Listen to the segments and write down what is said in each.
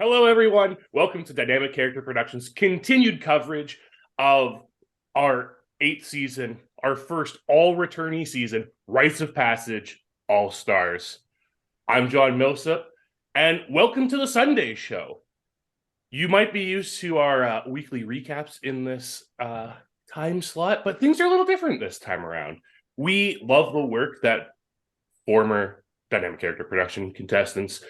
Hello, everyone. Welcome to Dynamic Character Productions' continued coverage of our 8th season, our first all-returnee season, Rites of Passage All-Stars. I'm John Millsip, and welcome to the Sunday show. You might be used to our weekly recaps in this time slot, but things are a little different this time around. We love the work that former Dynamic Character Production contestants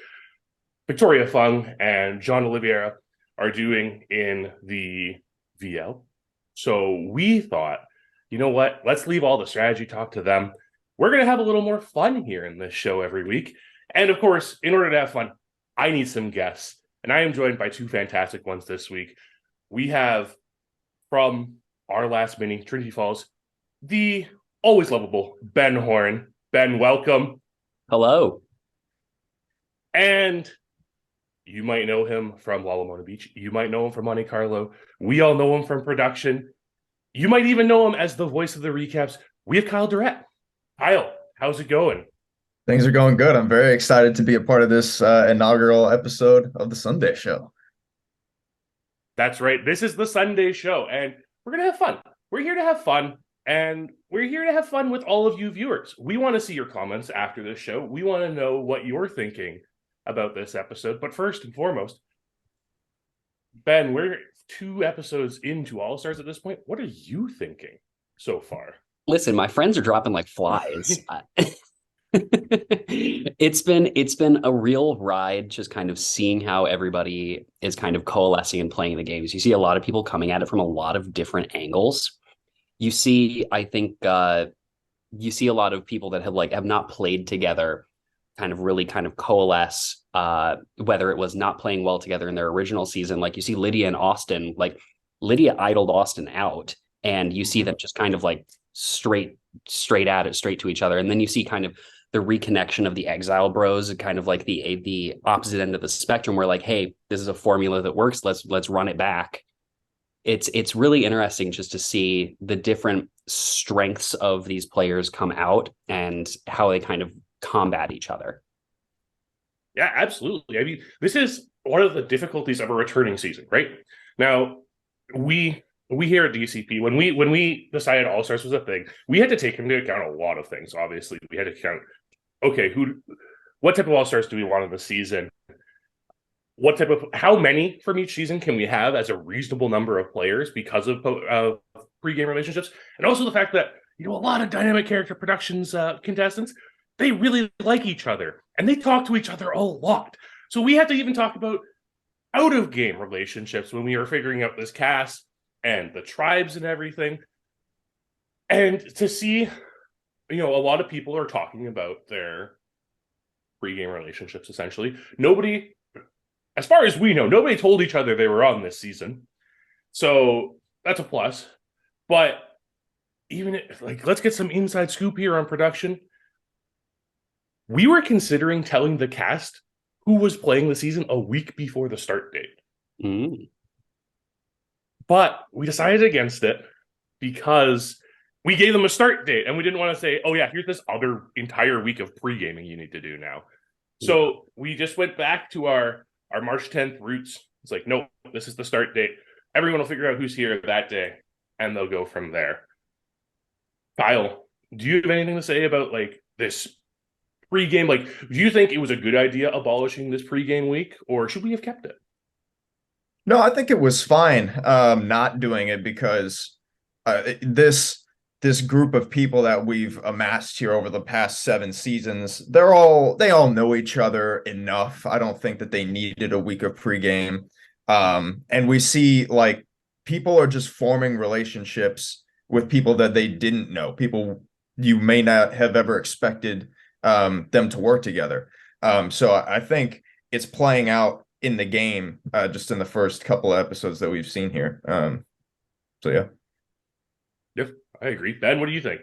Victoria Fung and John Oliveira are doing in the VL. So we thought, you know what? Let's leave all the strategy talk to them. We're going to have a little more fun here in this show every week. And of course, in order to have fun, I need some guests. And I am joined by two fantastic ones this week. We have from our last mini, Trinity Falls, the always lovable Ben Horn. Ben, welcome. Hello. And you might know him from La Lamona Beach. You might know him from Monte Carlo. We all know him from production. You might even know him as the voice of the recaps. We have Kyle Durrett. Kyle, how's it going? Things are going good. I'm very excited to be a part of this inaugural episode of the Sunday show. That's right. This is the Sunday show, and we're going to have fun. We're here to have fun, and we're here to have fun with all of you viewers. We want to see your comments after this show. We want to know what you're thinking about this episode. But first and foremost, Ben, we're 2 episodes into All Stars at this point. What are you thinking so far? Listen, my friends are dropping like flies. It's been a real ride, just kind of seeing how everybody is kind of coalescing and playing the games. You see a lot of people coming at it from a lot of different angles. You see, I think, you see a lot of people that have not played together kind of really kind of coalesce, whether it was not playing well together in their original season. Like you see Lydia and Austin, like Lydia idled Austin out, and you see them just kind of like straight at it, straight to each other. And then you see kind of the reconnection of the Exile Bros, kind of like the opposite end of the spectrum, where like, hey, this is a formula that works. Let's run it back. It's really interesting just to see the different strengths of these players come out and how they kind of combat each other. Yeah, absolutely. I mean, this is one of the difficulties of a returning season, right? Now, we here at DCP, when we decided All Stars was a thing, we had to take into account a lot of things. Obviously, we had to count, okay, what type of All Stars do we want in the season? How many from each season can we have as a reasonable number of players because of pre-game relationships? And also the fact that, a lot of Dynamic Character Productions contestants, they really like each other and they talk to each other a lot. So we had to even talk about out-of-game relationships when we were figuring out this cast and the tribes and everything. And to see, a lot of people are talking about their pre-game relationships, essentially. Nobody, as far as we know, nobody told each other they were on this season. So that's a plus. But even let's get some inside scoop here on production. We were considering telling the cast who was playing the season a week before the start date. Mm. But we decided against it because we gave them a start date and we didn't want to say, oh yeah, here's this other entire week of pre-gaming you need to do now. So we just went back to our March 10th roots. It's like, nope, this is the start date. Everyone will figure out who's here that day and they'll go from there. Kyle, do you have anything to say about this pre-game? Do you think it was a good idea abolishing this pre-game week, or should we have kept it? No, I think it was fine not doing it because this group of people that we've amassed here over the past 7 seasons, they all know each other enough. I don't think that they needed a week of pregame. And we see people are just forming relationships with people that they didn't know, people you may not have ever expected them to work together. So I think it's playing out in the game just in the first couple of episodes that we've seen here. So yeah. Yep, I agree. Ben, what do you think?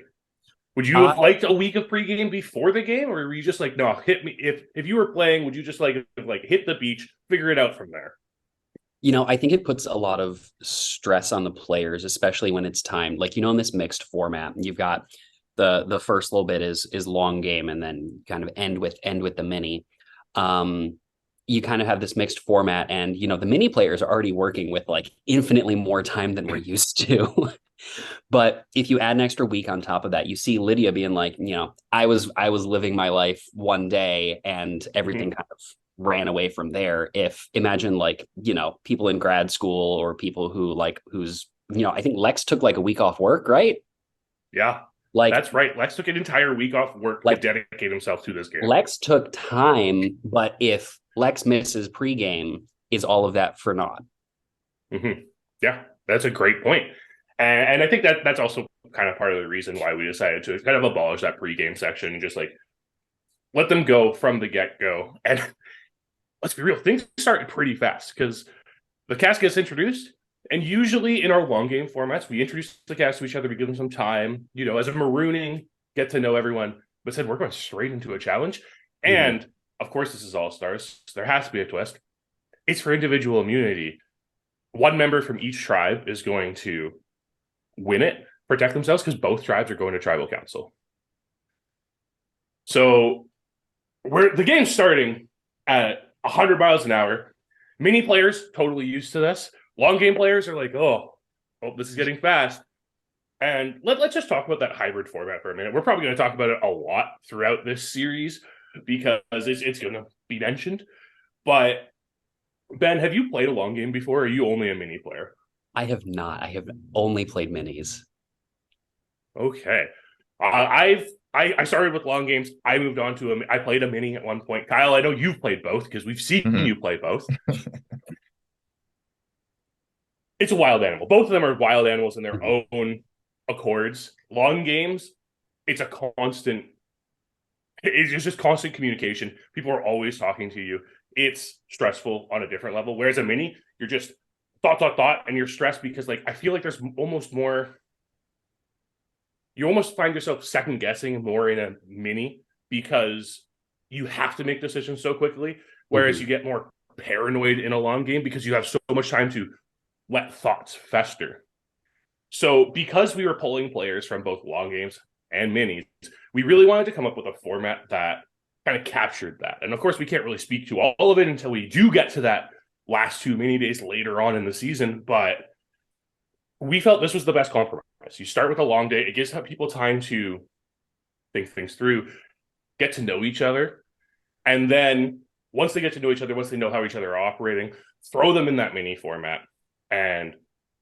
Would you have liked a week of pregame before the game, or were you just no, hit me? If you were playing, would you just hit the beach, figure it out from there? I think it puts a lot of stress on the players, especially when it's time. In this mixed format, you've got the first little bit is long game, and then kind of end with the mini. you kind of have this mixed format, and the mini players are already working with like infinitely more time than we're used to. But if you add an extra week on top of that, you see Lydia being like, I was living my life one day and everything kind of ran away from there. If imagine like, people in grad school or people who like I think Lex took like a week off work, right? Yeah. Like that's right. Lex took an entire week off work to dedicate himself to this game. Lex took time, but if Lex misses pregame, is all of that for naught? Yeah, that's a great point. And I think that's also kind of part of the reason why we decided to kind of abolish that pregame section and just like let them go from the get-go. And let's be real, things started pretty fast because the cast gets introduced. And usually in our long game formats, we introduce the cast to each other, we give them some time, as a marooning, get to know everyone. But said we're going straight into a challenge. And of course, this is All Stars. So there has to be a twist. It's for individual immunity. One member from each tribe is going to win it, protect themselves, because both tribes are going to tribal council. So the game's starting at 100 miles an hour. Mini players totally used to this. Long game players are like, oh, this is getting fast. And let's just talk about that hybrid format for a minute. We're probably going to talk about it a lot throughout this series because it's going to be mentioned. But Ben, have you played a long game before, or are you only a mini player? I have not. I have only played minis. Okay. I started with long games. I moved on to I played a mini at one point. Kyle, I know you've played both because we've seen you play both. It's a wild animal. Both of them are wild animals in their own accords. Long games, it's just constant communication. People are always talking to you. It's stressful on a different level. Whereas a mini, you're just thought, and you're stressed because like I feel like there's almost more. You almost find yourself second guessing more in a mini because you have to make decisions so quickly. Whereas you get more paranoid in a long game because you have so much time to let thoughts fester. So because we were pulling players from both long games and minis, we really wanted to come up with a format that kind of captured that. And of course, we can't really speak to all of it until we do get to that last 2 mini days later on in the season. But we felt this was the best compromise. You start with a long day. It gives people time to think things through, get to know each other. And then once they get to know each other, once they know how each other are operating, throw them in that mini format and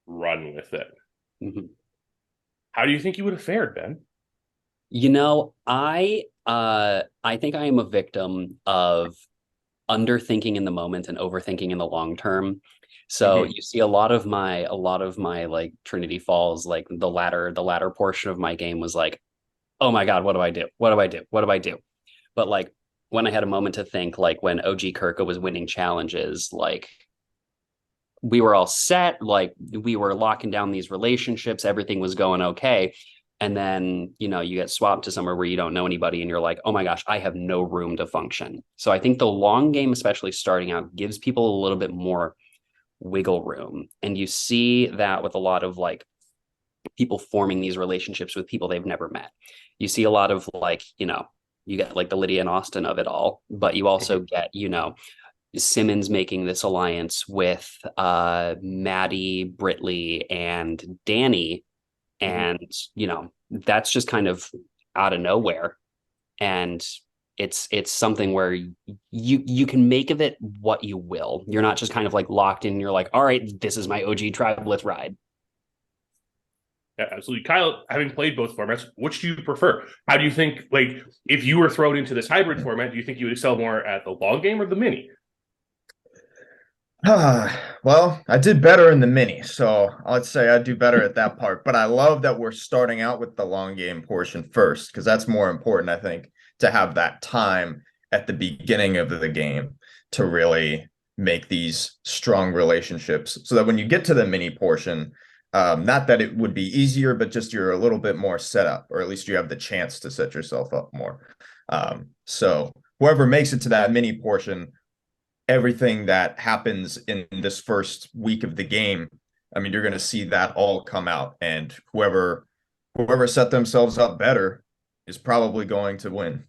run with it. How do you think you would have fared, Ben? I think I am a victim of underthinking in the moment and overthinking in the long term. So you see a lot of my like Trinity Falls, like the latter portion of my game was like, oh my God, what do I do? What do I do? What do I do? But like when I had a moment to think, like when OG Kirka was winning challenges, like we were all set, like we were locking down these relationships, everything was going okay. And then, you get swapped to somewhere where you don't know anybody and you're like, oh my gosh, I have no room to function. So I think the long game, especially starting out, gives people a little bit more wiggle room. And you see that with a lot of like people forming these relationships with people they've never met. You see a lot of like, you get like the Lydia and Austin of it all, but you also get, Simmons making this alliance with Maddie, Brittley, and Danny. And, that's just kind of out of nowhere. And it's something where you can make of it what you will. You're not just kind of like locked in. You're like, all right, this is my OG tribe. Let's ride. Yeah, absolutely. Kyle, having played both formats, which do you prefer? How do you think, like, if you were thrown into this hybrid format, do you think you would excel more at the long game or the mini? Well, I did better in the mini, so let's say I do better at that part. But I love that we're starting out with the long game portion first, because that's more important, I think, to have that time at the beginning of the game to really make these strong relationships so that when you get to the mini portion, not that it would be easier, but just you're a little bit more set up, or at least you have the chance to set yourself up more. So whoever makes it to that mini portion, everything that happens in this first week of the game, I mean, you're going to see that all come out, and whoever set themselves up better is probably going to win,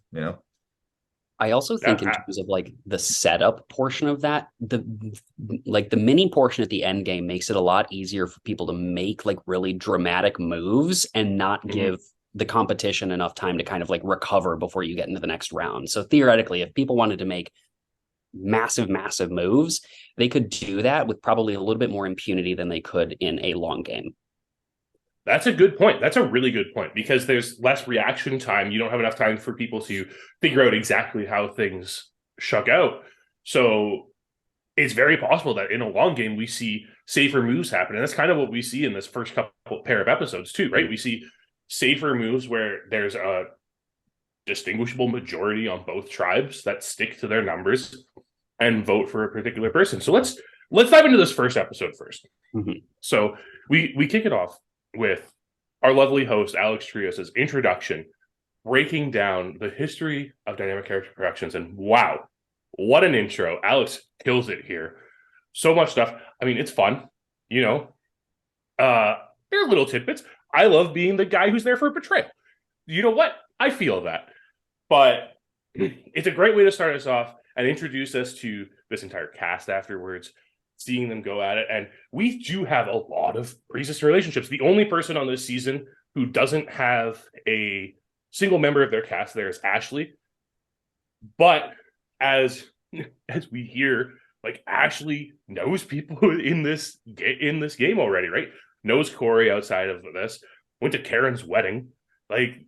I also think in terms of like the setup portion of that, the mini portion at the end game makes it a lot easier for people to make like really dramatic moves and not give the competition enough time to kind of like recover before you get into the next round. So theoretically, if people wanted to make massive moves, they could do that with probably a little bit more impunity than they could in a long game. That's a good point. That's a really good point, because there's less reaction time. You don't have enough time for people to figure out exactly how things shuck out. So it's very possible that in a long game, we see safer moves happen. And that's kind of what we see in this first couple pair of episodes too, right? We see safer moves where there's a distinguishable majority on both tribes that stick to their numbers and vote for a particular person. So let's dive into this first episode first. So we kick it off with our lovely host, Alex Trias' introduction, breaking down the history of dynamic character productions. And wow, what an intro. Alex kills it here. So much stuff. I mean, it's fun, you know. There are little tidbits. I love being the guy who's there for a betrayal. You know what? I feel that. But it's a great way to start us off and introduce us to this entire cast afterwards, seeing them go at it. And we do have a lot of pre-sister relationships. The only person on this season who doesn't have a single member of their cast there is Ashley. But as we hear, like, Ashley knows people in this game already, right? Knows Corey outside of this, went to Karen's wedding. Like,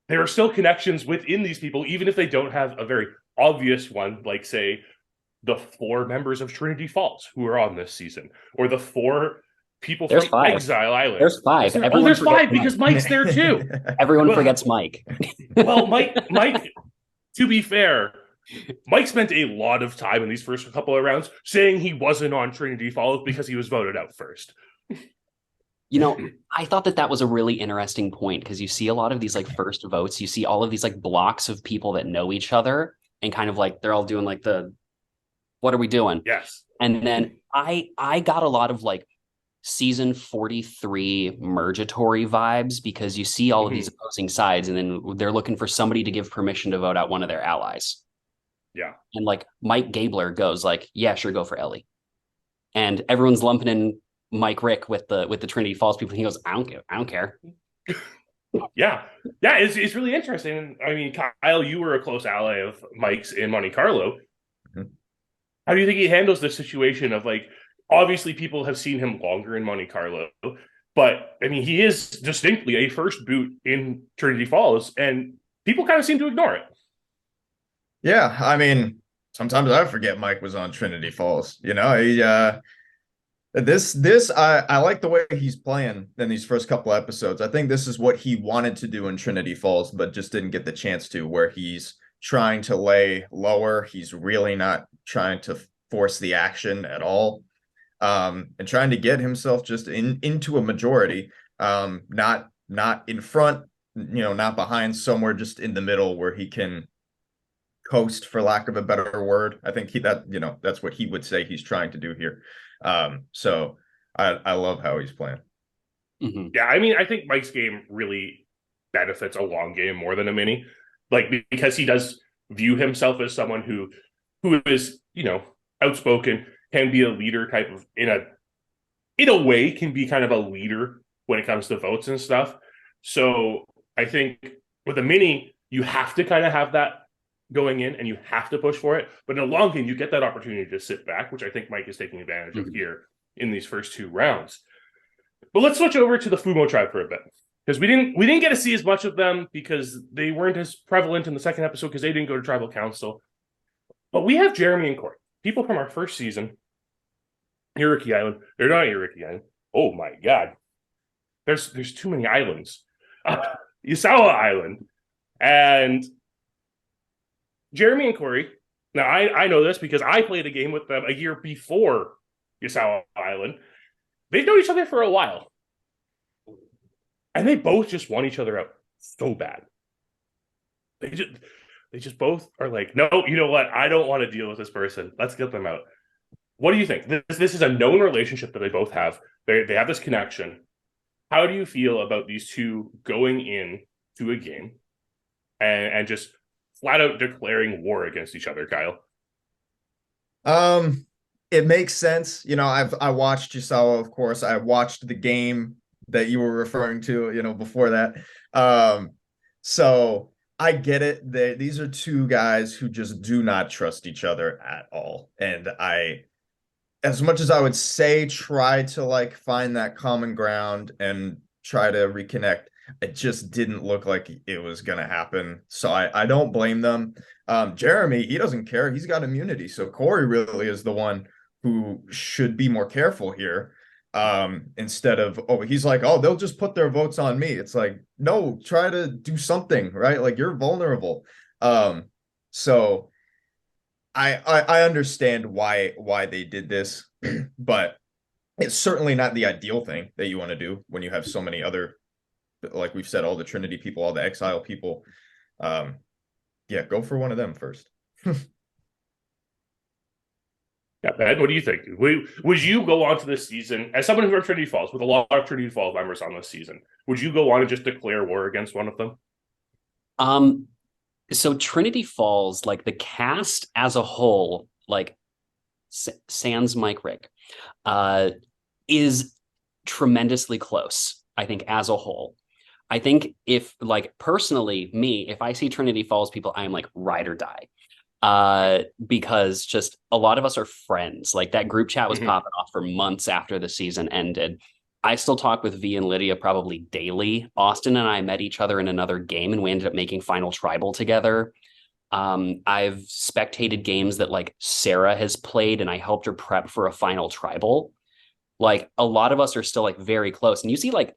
there are still connections within these people, even if they don't have a very obvious one, like, say, the 4 members of Trinity Falls who are on this season, or the 4 people from Exile Island. There's 5. There's 5 because Mike's there too. Everyone forgets Mike. Well, Mike, to be fair, Mike spent a lot of time in these first couple of rounds saying he wasn't on Trinity Falls because he was voted out first. You know, I thought that was a really interesting point, because you see a lot of these like first votes. You see all of these like blocks of people that know each other and kind of like they're all doing like the, what are we doing? Yes. And then I got a lot of like season 43 mergatory vibes, because you see all of these opposing sides and then they're looking for somebody to give permission to vote out one of their allies. Yeah. And like Mike Gabler goes like, yeah, sure, go for Ellie. And everyone's lumping in Mike Rick with the Trinity Falls people. He goes, I don't care. Yeah, it's really interesting. I mean, Kyle, you were a close ally of Mike's in Monte Carlo. How do you think he handles the situation of, like, obviously people have seen him longer in Monte Carlo, but I mean, he is distinctly a first boot in Trinity Falls, and people kind of seem to ignore it. Yeah, I mean, sometimes I forget Mike was on Trinity Falls. You know, I like the way he's playing in these first couple episodes. I think this is what he wanted to do in Trinity Falls, but just didn't get the chance to, where he's trying to lay lower. He's really not trying to force the action at all, and trying to get himself just into a majority, not in front, you know, not behind, somewhere just in the middle where he can coast, for lack of a better word. I think that's what he would say he's trying to do here. So I love how he's playing. Yeah, I mean, I think Mike's game really benefits a long game more than a mini, like, because he does view himself as someone who is, you know, outspoken, can be a leader type of, in a way, can be kind of a leader when it comes to votes and stuff. So I think with a mini, you have to kind of have that going in and you have to push for it. But in a long game, you get that opportunity to sit back, which I think Mike is taking advantage of here in these first 2 rounds. But let's switch over to the Fumo tribe for a bit, because we didn't get to see as much of them because they weren't as prevalent in the second episode, because they didn't go to tribal council. But we have Jeremy and Corey, people from our first season, Iriki Island. They're not Iriki Island. Oh my God. There's too many islands. Yusawa Island. And Jeremy and Corey, now I know this because I played a game with them a year before Yusawa Island. They've known each other for a while. And they both just want each other out so bad. They just both are like, no, you know what? I don't want to deal with this person. Let's get them out. What do you think? This is a known relationship that they both have. They have this connection. How do you feel about these two going in to a game and just flat out declaring war against each other, Kyle? It makes sense. I watched Yusawa, of course. I watched the game that you were referring to, before that. So I get it. These are two guys who just do not trust each other at all. And as much as I would say, try to like find that common ground and try to reconnect, it just didn't look like it was going to happen. So I don't blame them. Jeremy, he doesn't care. He's got immunity. So Corey really is the one who should be more careful here. Instead of, he's like, they'll just put their votes on me. It's like, no, try to do something, right? Like, you're vulnerable. So I understand why they did this, but it's certainly not the ideal thing that you want to do when you have so many other, like we've said, all the Trinity people, all the Exile people. Yeah, go for one of them first. Yeah, Ben, what do you think? Would you go on to this season, as someone who from Trinity Falls, with a lot of Trinity Falls members on this season, would you go on and just declare war against one of them? So Trinity Falls, like the cast as a whole, like sans Mike Reick, is tremendously close, I think, as a whole. I think if, like, personally, if I see Trinity Falls people, I'm like, ride or die. Because just a lot of us are friends. Like, that group chat was popping off for months after the season ended. I still talk with V and Lydia probably daily. Austin and I met each other in another game, and we ended up making Final Tribal together. I've spectated games that like Sarah has played, and I helped her prep for a Final Tribal. Like, a lot of us are still like very close. And you see like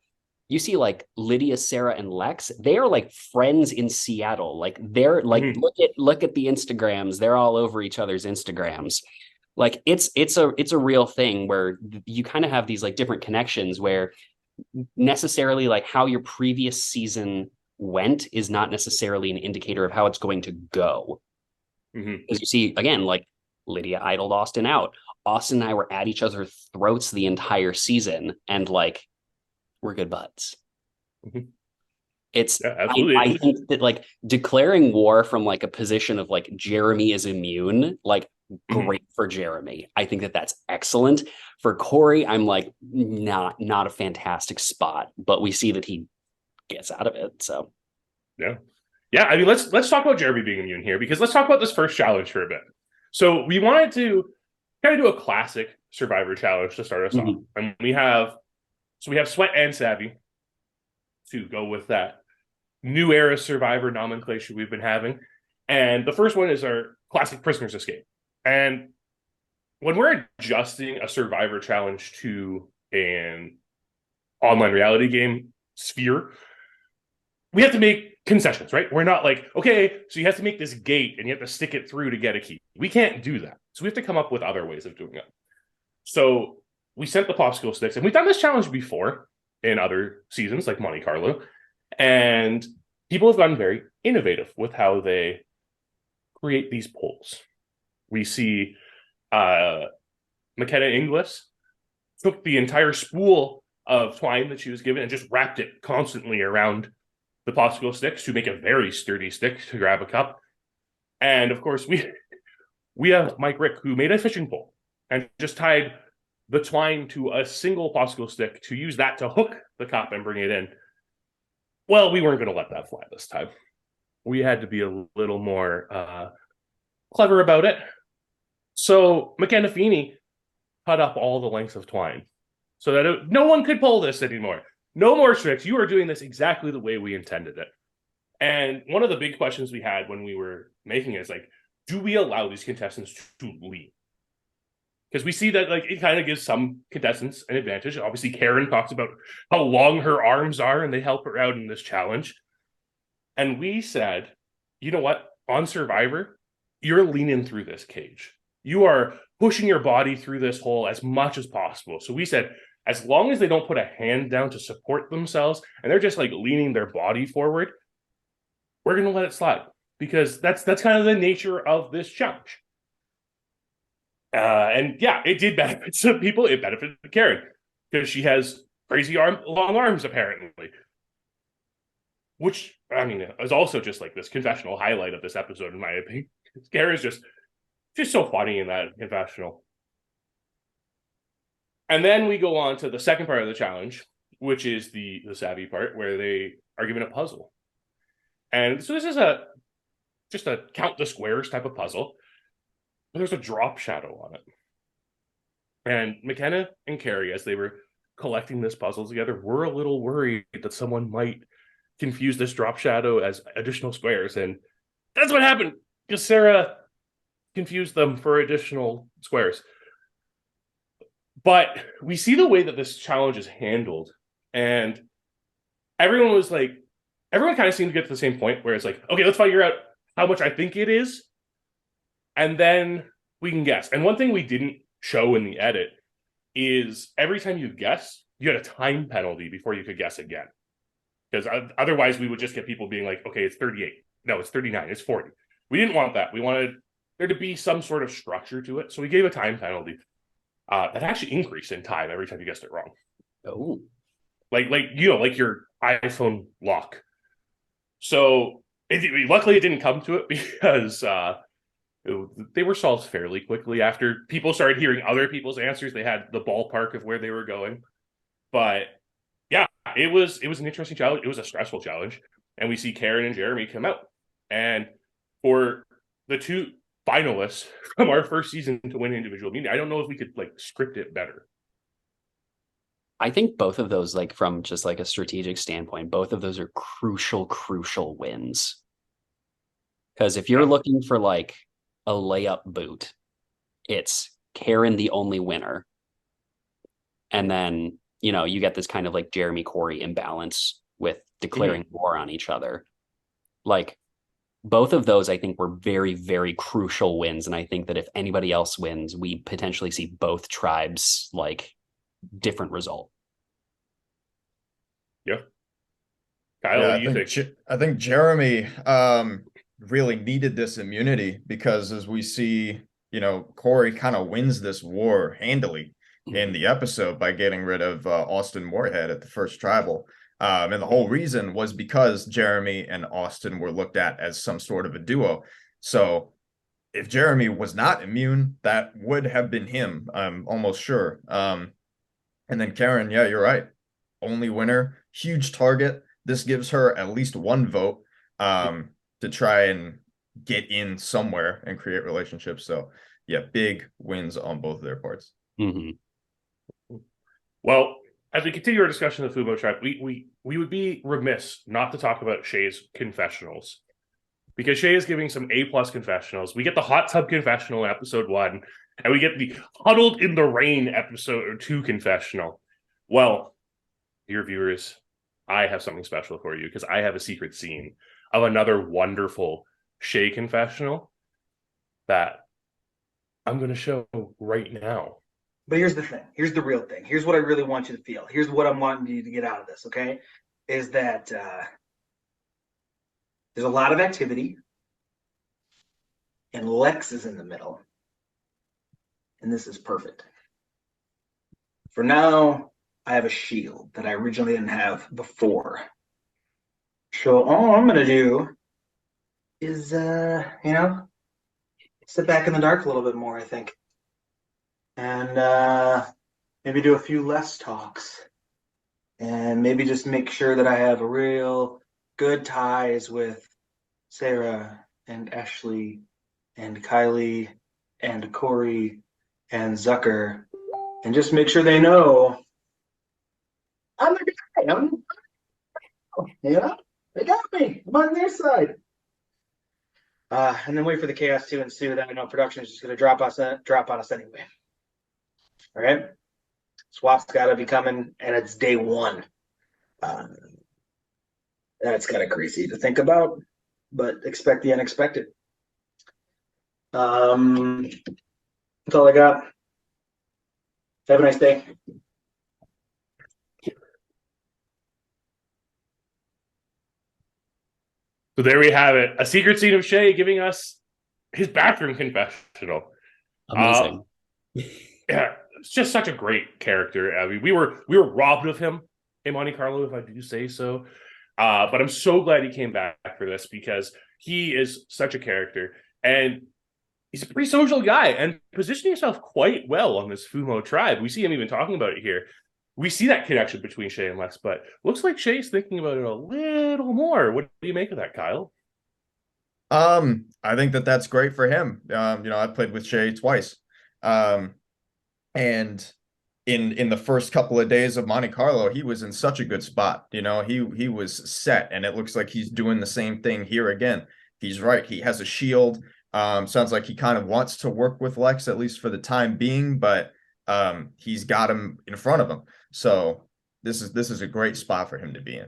Lydia, Sarah, and Lex, they are like friends in Seattle. Like, they're like, look at the Instagrams. They're all over each other's Instagrams. Like, it's a real thing where you kind of have these like different connections where necessarily like how your previous season went is not necessarily an indicator of how it's going to go. Because you see, again, like Lydia idled Austin out. Austin and I were at each other's throats the entire season, and like, we're good buds. It's I think that like declaring war from like a position of like Jeremy is immune, like great for Jeremy. I think that that's excellent. For Corey, I'm like not a fantastic spot, but we see that he gets out of it. So yeah. I mean, let's talk about Jeremy being immune here, because let's talk about this first challenge for a bit. So we wanted to kind of do a classic Survivor challenge to start us off, and we have Sweat and Savvy to go with that new era Survivor nomenclature we've been having. And the first one is our classic Prisoner's Escape. And when we're adjusting a Survivor challenge to an online reality game sphere, we have to make concessions, right? We're not like, okay, so you have to make this gate and you have to stick it through to get a key. We can't do that. So we have to come up with other ways of doing it. So we sent the popsicle sticks, and we've done this challenge before in other seasons like Monte Carlo, and people have gotten very innovative with how they create these poles. We see McKenna Inglis took the entire spool of twine that she was given and just wrapped it constantly around the popsicle sticks to make a very sturdy stick to grab a cup. And of course, we have Mike Reick, who made a fishing pole and just tied the twine to a single popsicle stick to use that to hook the cup and bring it in. Well, we weren't going to let that fly this time. We had to be a little more clever about it. So McKenna Feeney cut up all the lengths of twine so that no one could pull this anymore. No more tricks. You are doing this exactly the way we intended it. And one of the big questions we had when we were making it is like, do we allow these contestants to leave? Because we see that like it kind of gives some contestants an advantage. Obviously, Karen talks about how long her arms are, and they help her out in this challenge. And we said, you know what? On Survivor, you're leaning through this cage. You are pushing your body through this hole as much as possible. So we said, as long as they don't put a hand down to support themselves, and they're just like leaning their body forward, we're going to let it slide. Because that's kind of the nature of this challenge. And yeah, it did benefit some people. It benefited Karen because she has crazy long arms, apparently. which I mean is also just like this confessional highlight of this episode, in my opinion. Kara's just so funny in that confessional. And then we go on to the second part of the challenge, which is the savvy part, where they are given a puzzle. And so this is just a count the squares type of puzzle. But there's a drop shadow on it. And McKenna and Carrie, as they were collecting this puzzle together, were a little worried that someone might confuse this drop shadow as additional squares. And that's what happened, because Sarah confused them for additional squares. But we see the way that this challenge is handled, and everyone kind of seemed to get to the same point where it's like, okay, let's figure out how much I think it is, and then we can guess. And one thing we didn't show in the edit is every time you guess, you had a time penalty before you could guess again. Because otherwise we would just get people being like, okay, it's 38. No, it's 39. It's 40. We didn't want that. We wanted there to be some sort of structure to it. So we gave a time penalty that actually increased in time every time you guessed it wrong. Oh. Like your iPhone lock. So luckily it didn't come to it, because they were solved fairly quickly after people started hearing other people's answers. They had the ballpark of where they were going. But yeah, it was an interesting challenge. It was a stressful challenge. And we see Karen and Jeremy come out. And for the two finalists from our first season to win individual meeting, I don't know if we could script it better. I think both of those, from just a strategic standpoint, both of those are crucial wins. Because if you're looking for a layup boot, it's Karen the only winner. And then, you get this kind of Jeremy Corey imbalance with declaring war on each other. Both of those, I think, were very, very crucial wins. And I think that if anybody else wins, we potentially see both tribes different result. Yeah. Kyle, what do you think? I think Jeremy really needed this immunity, because as we see, Corey kind of wins this war handily in the episode by getting rid of Austin Moorhead at the first tribal. And the whole reason was because Jeremy and Austin were looked at as some sort of a duo. So if Jeremy was not immune, that would have been him, I'm almost sure. And then Karen, yeah, you're right. Only winner, huge target. This gives her at least one vote to try and get in somewhere and create relationships. So yeah, big wins on both of their parts. Mm-hmm. Well, as we continue our discussion of the Fubo tribe, we would be remiss not to talk about Shea's confessionals, because Shea is giving some A+ confessionals. We get the hot tub confessional in episode 1, and we get the huddled in the rain episode 2 confessional. Well, dear viewers, I have something special for you, because I have a secret scene of another wonderful Shea confessional that I'm going to show right now. But here's the thing. Here's the real thing. Here's what I really want you to feel. Here's what I'm wanting you to get out of this, okay? Is that there's a lot of activity, and Lex is in the middle. And this is perfect. For now, I have a shield that I originally didn't have before. So all I'm going to do is, sit back in the dark a little bit more, I think. And maybe do a few less talks, and maybe just make sure that I have a real good ties with Sarah and Ashley and Kylie and Corey and Zucker, and just make sure they know I'm the guy. They got me. I'm on their side. And then wait for the chaos to ensue. That I know production is just going to drop on us anyway. All right, swap's got to be coming, and it's day 1. That's kind of crazy to think about, but expect the unexpected. That's all I got. Have a nice day. So there we have it. A secret scene of Shea giving us his bathroom confessional. Amazing. Yeah, it's just such a great character. I mean, we were robbed of him in Monte Carlo, if I do say so. But I'm so glad he came back for this because he is such a character and he's a pretty social guy and positioning himself quite well on this Fumo tribe. We see him even talking about it here. We see that connection between Shea and Lex, but looks like Shea's thinking about it a little more. What do you make of that, Kyle? I think that that's great for him. I played with Shea twice. And in the first couple of days of Monte Carlo, he was in such a good spot. He was set, and it looks like he's doing the same thing here again. He's right. He has a shield. Sounds like he kind of wants to work with Lex, at least for the time being, but he's got him in front of him. So this is a great spot for him to be in.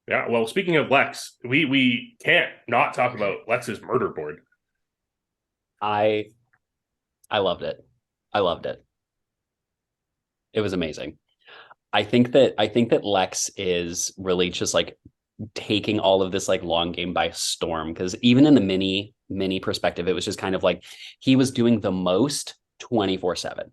Yeah, well, speaking of Lex, we can't not talk about Lex's murder board. I loved it. I loved it. It was amazing. I think that Lex is really just like taking all of this like long game by storm, because even in the mini perspective, it was just kind of like he was doing the most 24/7,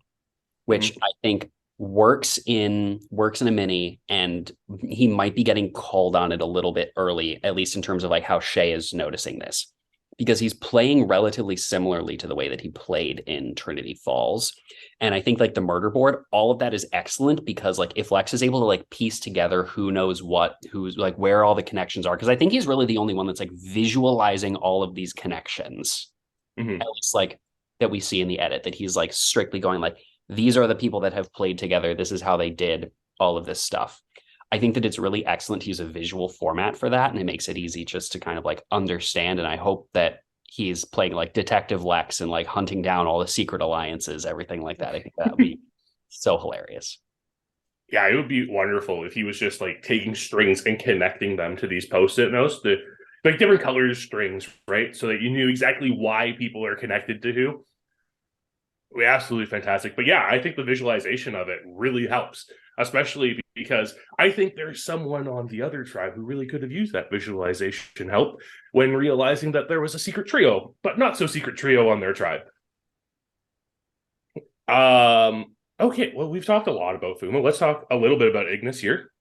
which I think works in a mini, and he might be getting called on it a little bit early, at least in terms of like how Shea is noticing this, because he's playing relatively similarly to the way that he played in Trinity Falls. And I think like the murder board, all of that is excellent, because like if Lex is able to like piece together who knows what, who's like where all the connections are, because I think he's really the only one that's like visualizing all of these connections, at least like that we see in the edit, that he's like strictly going like, these are the people that have played together. This is how they did all of this stuff. I think that it's really excellent to use a visual format for that, and it makes it easy just to kind of like understand. And I hope that he's playing like Detective Lex and like hunting down all the secret alliances, everything like that. I think that would be so hilarious. Yeah, it would be wonderful if he was just like taking strings and connecting them to these post-it notes, the like different colors strings, right? So that you knew exactly why people are connected to who. Absolutely fantastic. But yeah, I think the visualization of it really helps, especially because I think there's someone on the other tribe who really could have used that visualization help when realizing that there was a secret trio, but not so secret trio on their tribe. Okay, well, we've talked a lot about Fuma. Let's talk a little bit about Ignis here.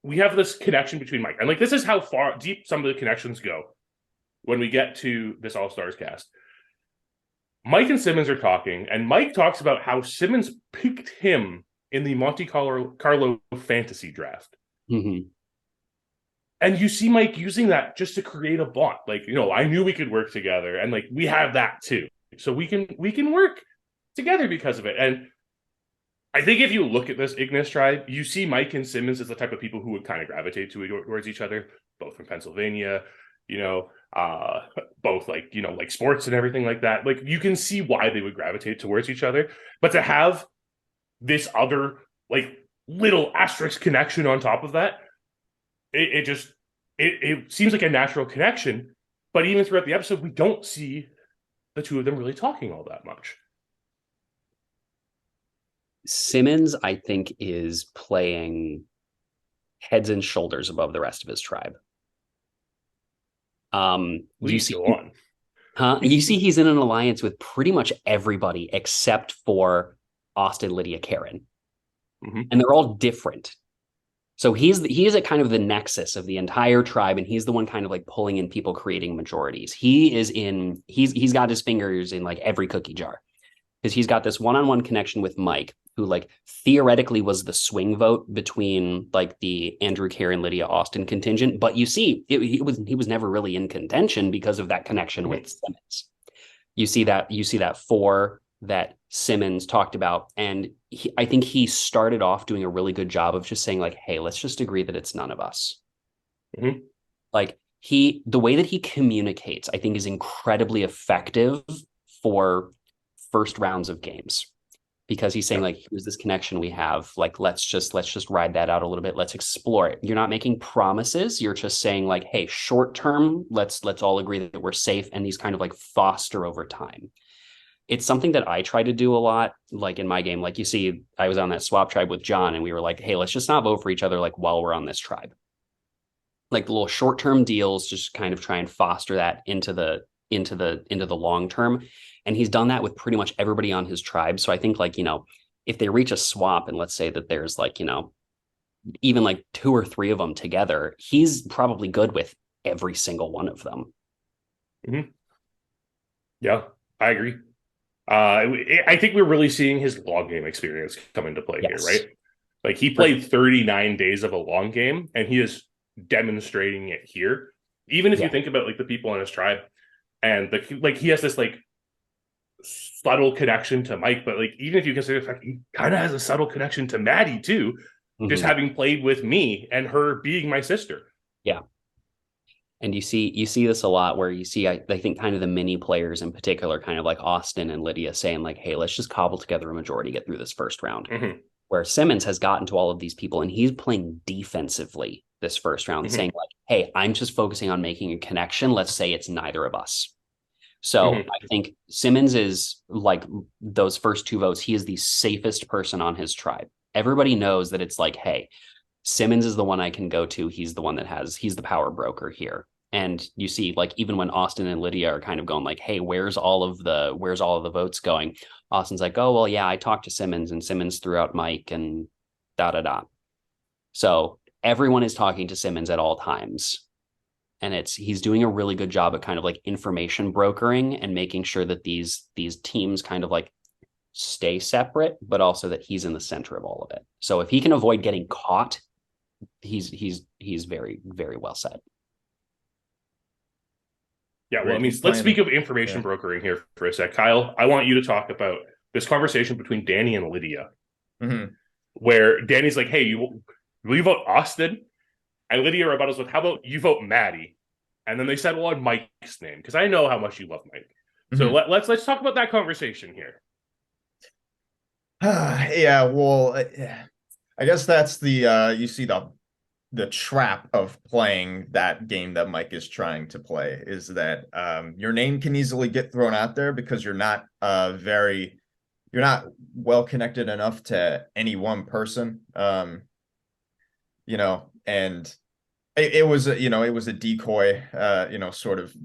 We have this connection between Mike, and like this is how far deep some of the connections go when we get to this All-Stars cast. Mike and Simmons are talking, and Mike talks about how Simmons picked him in the Monte Carlo fantasy draft. Mm-hmm. And you see Mike using that just to create a bond. Like, I knew we could work together, and like we have that too. So we can work together because of it. And I think if you look at this Ignis tribe, you see Mike and Simmons as the type of people who would kind of gravitate towards each other, both from Pennsylvania, both like sports and everything like that. Like you can see why they would gravitate towards each other, but to have this other like little asterisk connection on top of that, it seems like a natural connection. But even throughout the episode, we don't see the two of them really talking all that much. Simmons, I think, is playing heads and shoulders above the rest of his tribe. You see he's in an alliance with pretty much everybody except for Austin, Lydia, Karen. And they're all different. So he is at kind of the nexus of the entire tribe, and he's the one kind of like pulling in people, creating majorities. He's got his fingers in like every cookie jar, because he's got this one-on-one connection with Mike, who like theoretically was the swing vote between like the Andrew, Karen, Lydia, Austin contingent. But you see, he was never really in contention because of that connection with Simmons. You see that 4 that Simmons talked about. And I think he started off doing a really good job of just saying like, hey, let's just agree that it's none of us. Like the way that he communicates, I think, is incredibly effective for first rounds of games, because he's saying like, here's this connection we have, like let's just ride that out a little bit, let's explore it. You're not making promises, you're just saying like, hey, short term, let's all agree that we're safe, and these kind of like foster over time. It's something that I try to do a lot, like in my game. Like you see, I was on that swap tribe with John, and we were like, hey, let's just not vote for each other like while we're on this tribe. Like the little short-term deals, just kind of try and foster that into the long term. And he's done that with pretty much everybody on his tribe. So I think like, if they reach a swap, and let's say that there's like, even like 2 or 3 of them together, he's probably good with every single one of them. Mm-hmm. Yeah, I agree. I think we're really seeing his long game experience come into play here, right? Like he played 39 days of a long game, and he is demonstrating it here. Even if you think about like the people in his tribe, and he has this like subtle connection to Mike, but like even if you consider the fact he kind of has a subtle connection to Maddie too, just having played with me and her being my sister. Yeah. And you see this a lot where you see, I think kind of the mini players in particular, kind of like Austin and Lydia saying like, hey, let's just cobble together a majority, get through this first round. Where Simmons has gotten to all of these people and he's playing defensively this first round, saying like, hey, I'm just focusing on making a connection. Let's say it's neither of us. So I think Simmons is like those first 2 votes. He is the safest person on his tribe. Everybody knows that it's like, hey, Simmons is the one I can go to. He's the one he's the power broker here. And you see, like, even when Austin and Lydia are kind of going like, hey, where's all of the votes going? Austin's like, oh, well, yeah, I talked to Simmons and Simmons threw out Mike and da. So everyone is talking to Simmons at all times. And he's doing a really good job at kind of like information brokering and making sure that these teams kind of like stay separate, but also that he's in the center of all of it. So if he can avoid getting caught, he's very, very well set. Yeah, well, I mean, let's speak of information brokering here for a sec. Kyle, I want you to talk about this conversation between Danny and Lydia, where Danny's like, hey, will you vote Austin? And Lydia rebuttals with, how about you vote Maddie? And then they settle on Mike's name, because I know how much you love Mike. So let's talk about that conversation here. Yeah, well, I guess that's the you see the trap of playing that game that Mike is trying to play, is that your name can easily get thrown out there because you're not well connected enough to any one person. And it was a decoy, sort of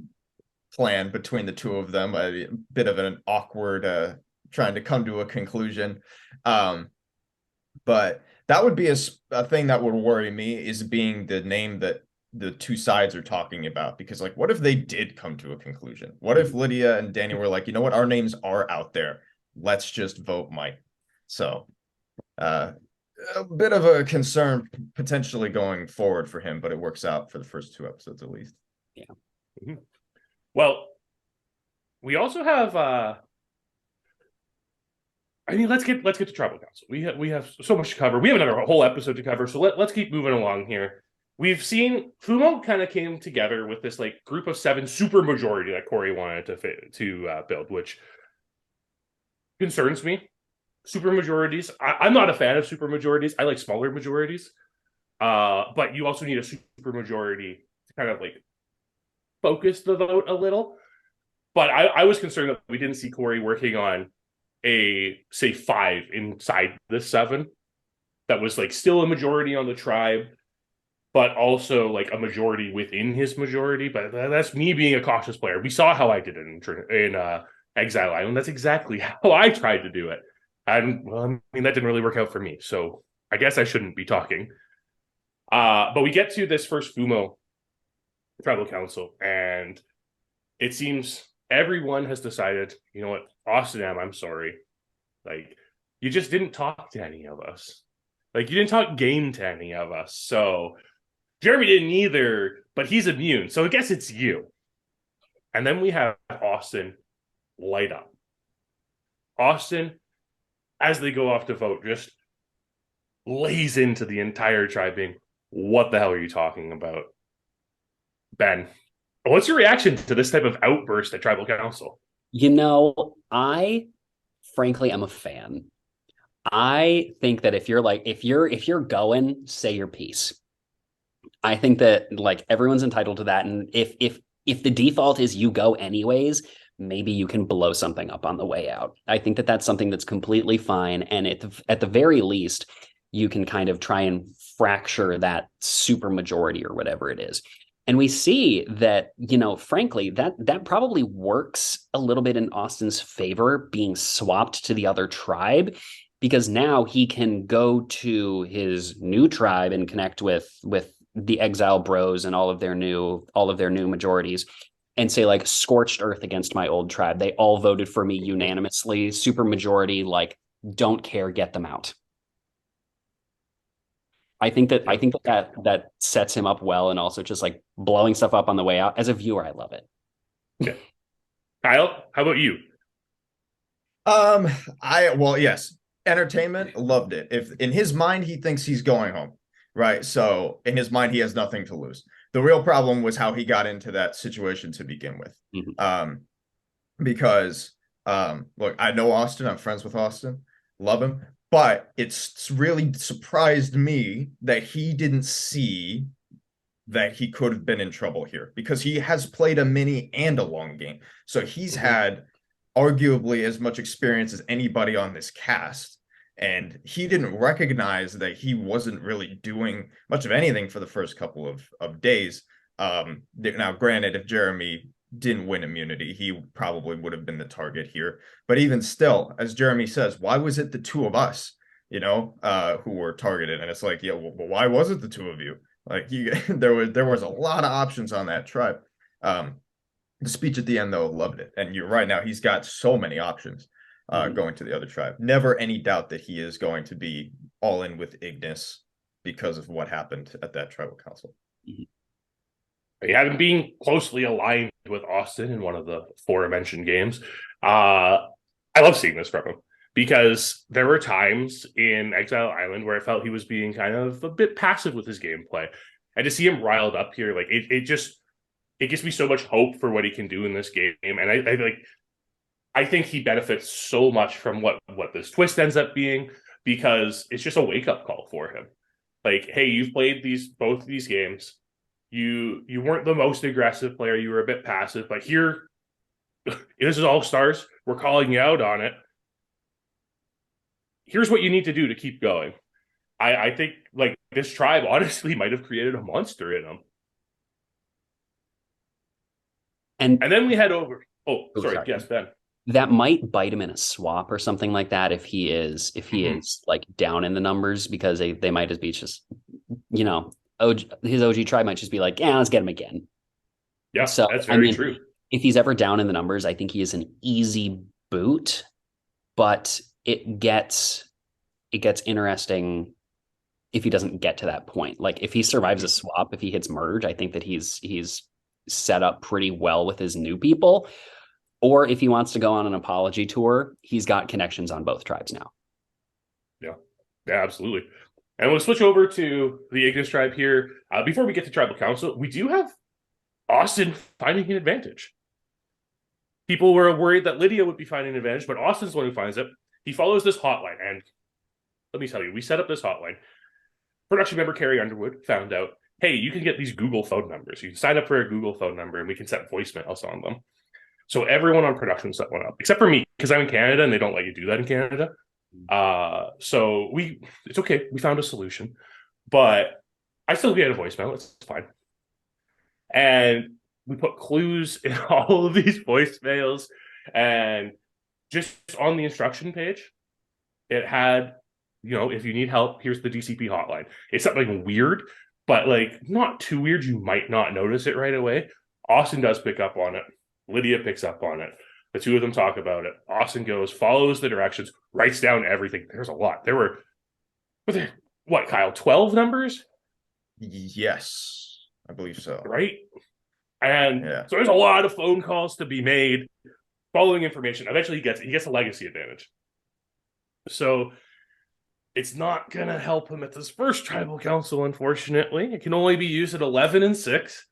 plan between the 2 of them, a bit of an awkward trying to come to a conclusion. But that would be a thing that would worry me, is being the name that the 2 sides are talking about. Because like, what if they did come to a conclusion? What if Lydia and Danny were like, you know what, our names are out there, let's just vote Mike? So a bit of a concern potentially going forward for him, but it works out for the first 2 episodes at least. Yeah. Well, we also have I mean, let's get to Tribal Council. We have so much to cover. We have another whole episode to cover, so let's keep moving along here. We've seen Fumo kind of came together with this like group of 7 super majority that Corey wanted to build, which concerns me. Super majorities. I'm not a fan of super majorities. I like smaller majorities. But you also need a super majority to kind of like focus the vote a little. But I was concerned that we didn't see Corey working on say 5 inside the 7 that was like still a majority on the tribe, but also like a majority within his majority. But that's me being a cautious player. We saw how I did it in Exile Island. That's exactly how I tried to do it. And well, I mean, that didn't really work out for me. So I guess I shouldn't be talking. But we get to this first Fumo Tribal Council, and it seems everyone has decided, you know what, Austin M, I'm sorry. Like, you just didn't talk to any of us. Like, you didn't talk game to any of us. So Jeremy didn't either, but he's immune. So I guess it's you. And then we have Austin light up. Austin, as they go off to vote, just lays into the entire tribe being, what the hell are you talking about? Ben, what's your reaction to this type of outburst at Tribal Council? I frankly am a fan. I think that if you're going, say your piece. I think that like everyone's entitled to that. And if the default is you go anyways, maybe you can blow something up on the way out. I think that that's something that's completely fine. And at the very least, you can kind of try and fracture that super majority or whatever it is. And we see that, frankly, that probably works a little bit in Austin's favor, being swapped to the other tribe. because now he can go to his new tribe and connect with the Exile Bros and all of their new majorities and say, like, scorched earth against my old tribe. They all voted for me unanimously, super majority, like, don't care, get them out. I think that sets him up well, and also just like blowing stuff up on the way out. As a viewer, I love it. Yeah. Kyle, how about you? Yes, entertainment, loved it. If in his mind he thinks he's going home, right? So in his mind he has nothing to lose. The real problem was how he got into that situation to begin with. Because look, I know Austin, I'm friends with Austin, love him, but it's really surprised me that he didn't see that he could have been in trouble here, because he has played a mini and a long game. So he's had arguably as much experience as anybody on this cast. And he didn't recognize that he wasn't really doing much of anything for the first couple of days. Now, granted, if Jeremy didn't win immunity, he probably would have been the target here. But even still, as Jeremy says, why was it the two of us, who were targeted? And it's like, yeah, well, why was it the two of you? Like, there was a lot of options on that tribe. The speech at the end, though, loved it. And you're right, now he's got so many options going to the other tribe. Never any doubt that he is going to be all in with Ignis because of what happened at that tribal council. He had been being closely aligned with Austin in one of the aforementioned games. I love seeing this from him, because there were times in Exile Island where I felt he was being kind of a bit passive with his gameplay. And to see him riled up here, like, it gives me so much hope for what he can do in this game. And I think he benefits so much from what this twist ends up being, because it's just a wake-up call for him. Like, hey, you've played both of these games. You weren't the most aggressive player. You were a bit passive. But here, this is All-Stars. We're calling you out on it. Here's what you need to do to keep going. I think, like, this tribe honestly might have created a monster in him. And then we head over. Sorry. Yes, Ben. That might bite him in a swap or something like that if he is like down in the numbers, because they might just be his OG tribe might just be like, yeah, let's get him again. Yeah, so that's very true. If he's ever down in the numbers, I think he is an easy boot, but it gets interesting if he doesn't get to that point. Like, if he survives a swap, if he hits merge, I think that he's set up pretty well with his new people. Or if he wants to go on an apology tour, he's got connections on both tribes now. Yeah, absolutely. And we'll switch over to the Ignis tribe here. Before we get to tribal council, we do have Austin finding an advantage. People were worried that Lydia would be finding an advantage, but Austin's the one who finds it. He follows this hotline, and let me tell you, we set up this hotline. Production member Carrie Underwood found out, hey, you can get these Google phone numbers. You can sign up for a Google phone number, and we can set voicemails on them. So everyone on production set one up, except for me, because I'm in Canada, and they don't let you do that in Canada. So it's okay. We found a solution, but I still get a voicemail. It's fine. And we put clues in all of these voicemails, and just on the instruction page, it had, if you need help, here's the DCP hotline. It's something weird, but like not too weird. You might not notice it right away. Austin does pick up on it. Lydia picks up on it. The two of them talk about it. Austin goes, follows the directions, writes down everything. There's a lot. Were there, what, Kyle, 12 numbers? Yes, I believe so. Right? And so there's a lot of phone calls to be made, following information. Eventually he gets a legacy advantage. So it's not going to help him at this first tribal council, unfortunately. It can only be used at 11 and 6.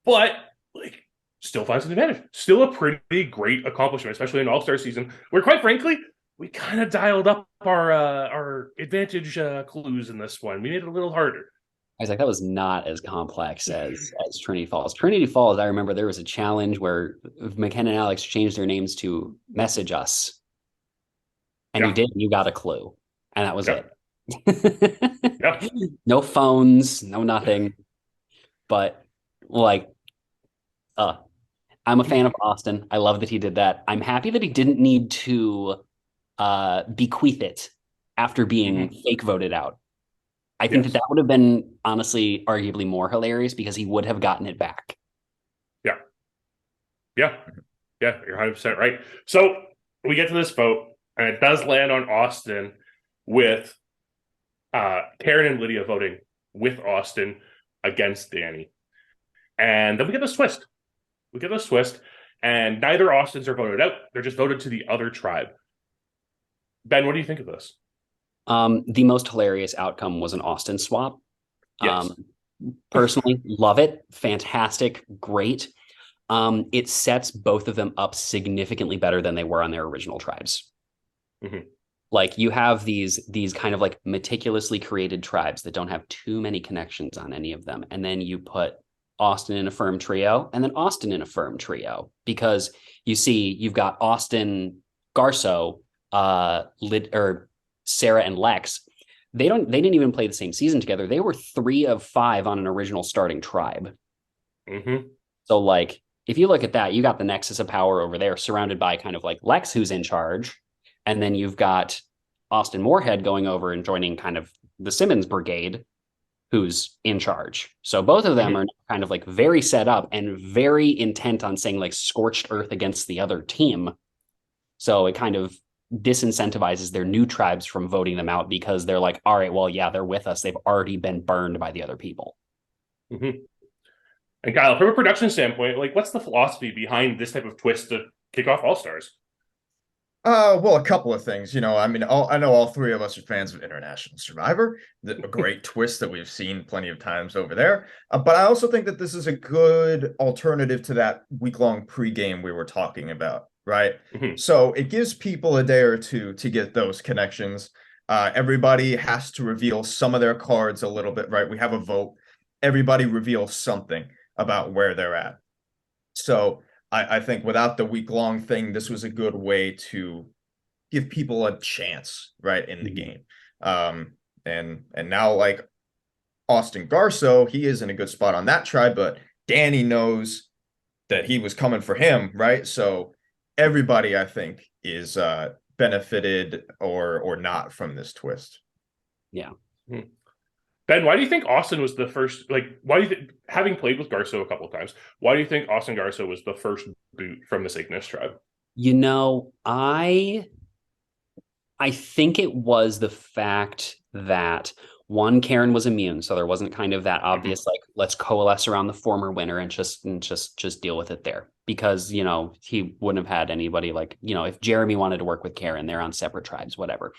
But, like, still finds an advantage. Still a pretty great accomplishment, especially in All-Star season, where, quite frankly, we kind of dialed up our advantage clues in this one. We made it a little harder. I was like, that was not as complex as Trinity Falls. Trinity Falls, I remember there was a challenge where McKenna and Alex changed their names to Message Us. And you did, you got a clue. And that was it. No phones, no nothing. But, like, I'm a fan of Austin. I love that he did that. I'm happy that he didn't need to bequeath it after being fake voted out. I think that would have been honestly arguably more hilarious because he would have gotten it back. Yeah. Yeah. Yeah, you're 100% right. So we get to this vote, and it does land on Austin with Karen and Lydia voting with Austin against Danny. And then we get this twist. And neither Austins are voted out. They're just voted to the other tribe. Ben, what do you think of this? The most hilarious outcome was an Austin swap. Yes. Personally, love it. Fantastic. Great. It sets both of them up significantly better than they were on their original tribes. Mm-hmm. Like you have these kind of like meticulously created tribes that don't have too many connections on any of them. And then you put Austin in a firm trio and then Austin in a firm trio, because you see you've got Austin, Garsow, or Sarah and Lex. They didn't even play the same season together. They were 3 of 5 on an original starting tribe. Mm-hmm. So like, if you look at that, you got the nexus of power over there surrounded by kind of like Lex, who's in charge. And then you've got Austin Moorhead going over and joining kind of the Simmons brigade, who's in charge. So both of them are kind of like very set up and very intent on saying like scorched earth against the other team. So it kind of disincentivizes their new tribes from voting them out because they're like, all right, well, yeah, they're with us. They've already been burned by the other people. Mm-hmm. And Kyle, from a production standpoint, like what's the philosophy behind this type of twist to kick off All-Stars? Well, a couple of things. I know all 3 of us are fans of International Survivor, a great twist that we've seen plenty of times over there. But I also think that this is a good alternative to that week-long pregame we were talking about, right? Mm-hmm. So it gives people a day or two to get those connections. Everybody has to reveal some of their cards a little bit, right? We have a vote. Everybody reveals something about where they're at. So I think without the week-long thing, this was a good way to give people a chance, right, in the game. And now, like, Austin Garsow, he is in a good spot on that tribe, but Danny knows that he was coming for him, right? So everybody, I think, is benefited or not from this twist. Yeah. Mm-hmm. Ben, why do you think Austin was the first, like, why do you think, having played with Garsow a couple of times, why do you think Austin Garsow was the first boot from the Cygnus tribe? I think it was the fact that one, Karen was immune, so there wasn't kind of that obvious like let's coalesce around the former winner and just deal with it there, because he wouldn't have had anybody like if Jeremy wanted to work with Karen, they're on separate tribes, whatever.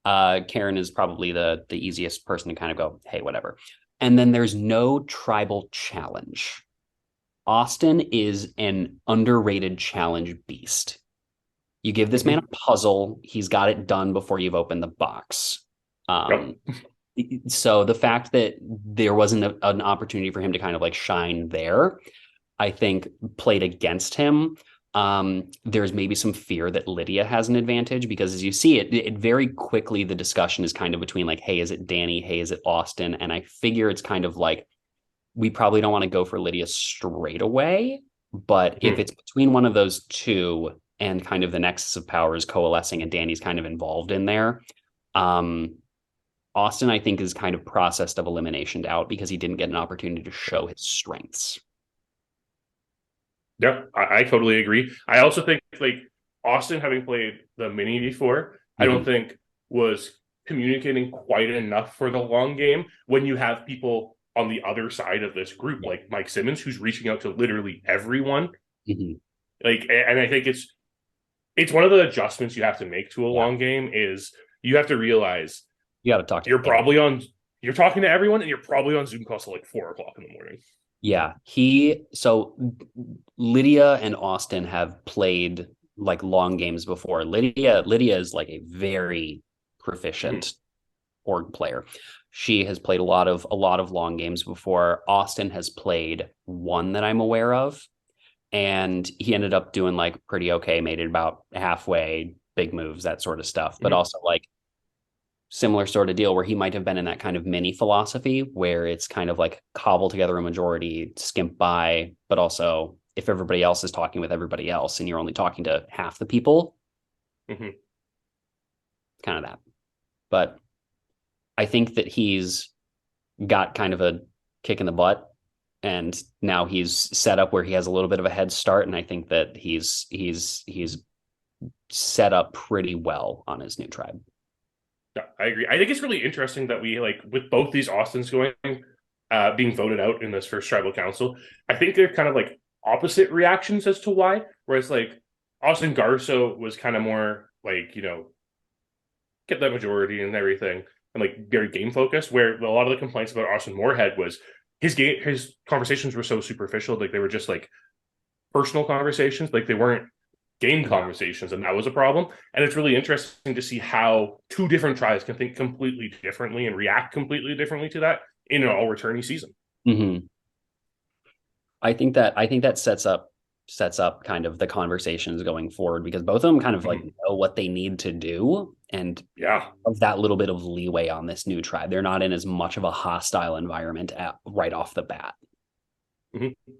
Karen is probably the easiest person to kind of go, hey, whatever. And then there's no tribal challenge. Austin is an underrated challenge beast. You give this man a puzzle, he's got it done before you've opened the box. So the fact that there wasn't an opportunity for him to kind of like shine there, I think played against him. There's maybe some fear that Lydia has an advantage, because as you see it very quickly, the discussion is kind of between like, hey, is it Danny? Hey, is it Austin? And I figure it's kind of like, we probably don't want to go for Lydia straight away, but if it's between one of those two and kind of the nexus of power is coalescing and Danny's kind of involved in there, Austin, I think, is kind of processed of elimination out because he didn't get an opportunity to show his strengths. Yeah, I totally agree. I also think like Austin, having played the mini before, I don't think was communicating quite enough for the long game when you have people on the other side of this group, like Mike Simmons, who's reaching out to literally everyone. Like, and I think it's one of the adjustments you have to make to a long game is you have to realize you got to talk to you're talking to everyone and you're probably on Zoom calls till like 4 o'clock in the morning. Yeah, so Lydia and Austin have played like long games before. Lydia is like a very proficient org player. She has played a lot of long games before. Austin has played one that I'm aware of, and he ended up doing like pretty okay, made it about halfway, big moves, that sort of stuff. But also like similar sort of deal where he might have been in that kind of mini philosophy where it's kind of like cobble together a majority, skimp by, but also if everybody else is talking with everybody else and you're only talking to half the people, kind of that. but I think that he's got kind of a kick in the butt, and now he's set up where he has a little bit of a head start, and I think that he's set up pretty well on his new tribe. Yeah, I agree. I think it's really interesting that we, like, with both these Austins going, being voted out in this first tribal council, I think they're kind of like opposite reactions as to why. Whereas like Austin Garsow was kind of more like, you know, get that majority and everything, and like very game focused, where a lot of the complaints about Austin Moorhead was his conversations were so superficial, like they were just like personal conversations, like they weren't game conversations, and that was a problem. And it's really interesting to see how two different tribes can think completely differently and react completely differently to that in an all-returnee season. Mm-hmm. I think that sets up kind of the conversations going forward, because both of them kind of like know what they need to do, and of that little bit of leeway on this new tribe. They're not in as much of a hostile environment right off the bat. Mm-hmm.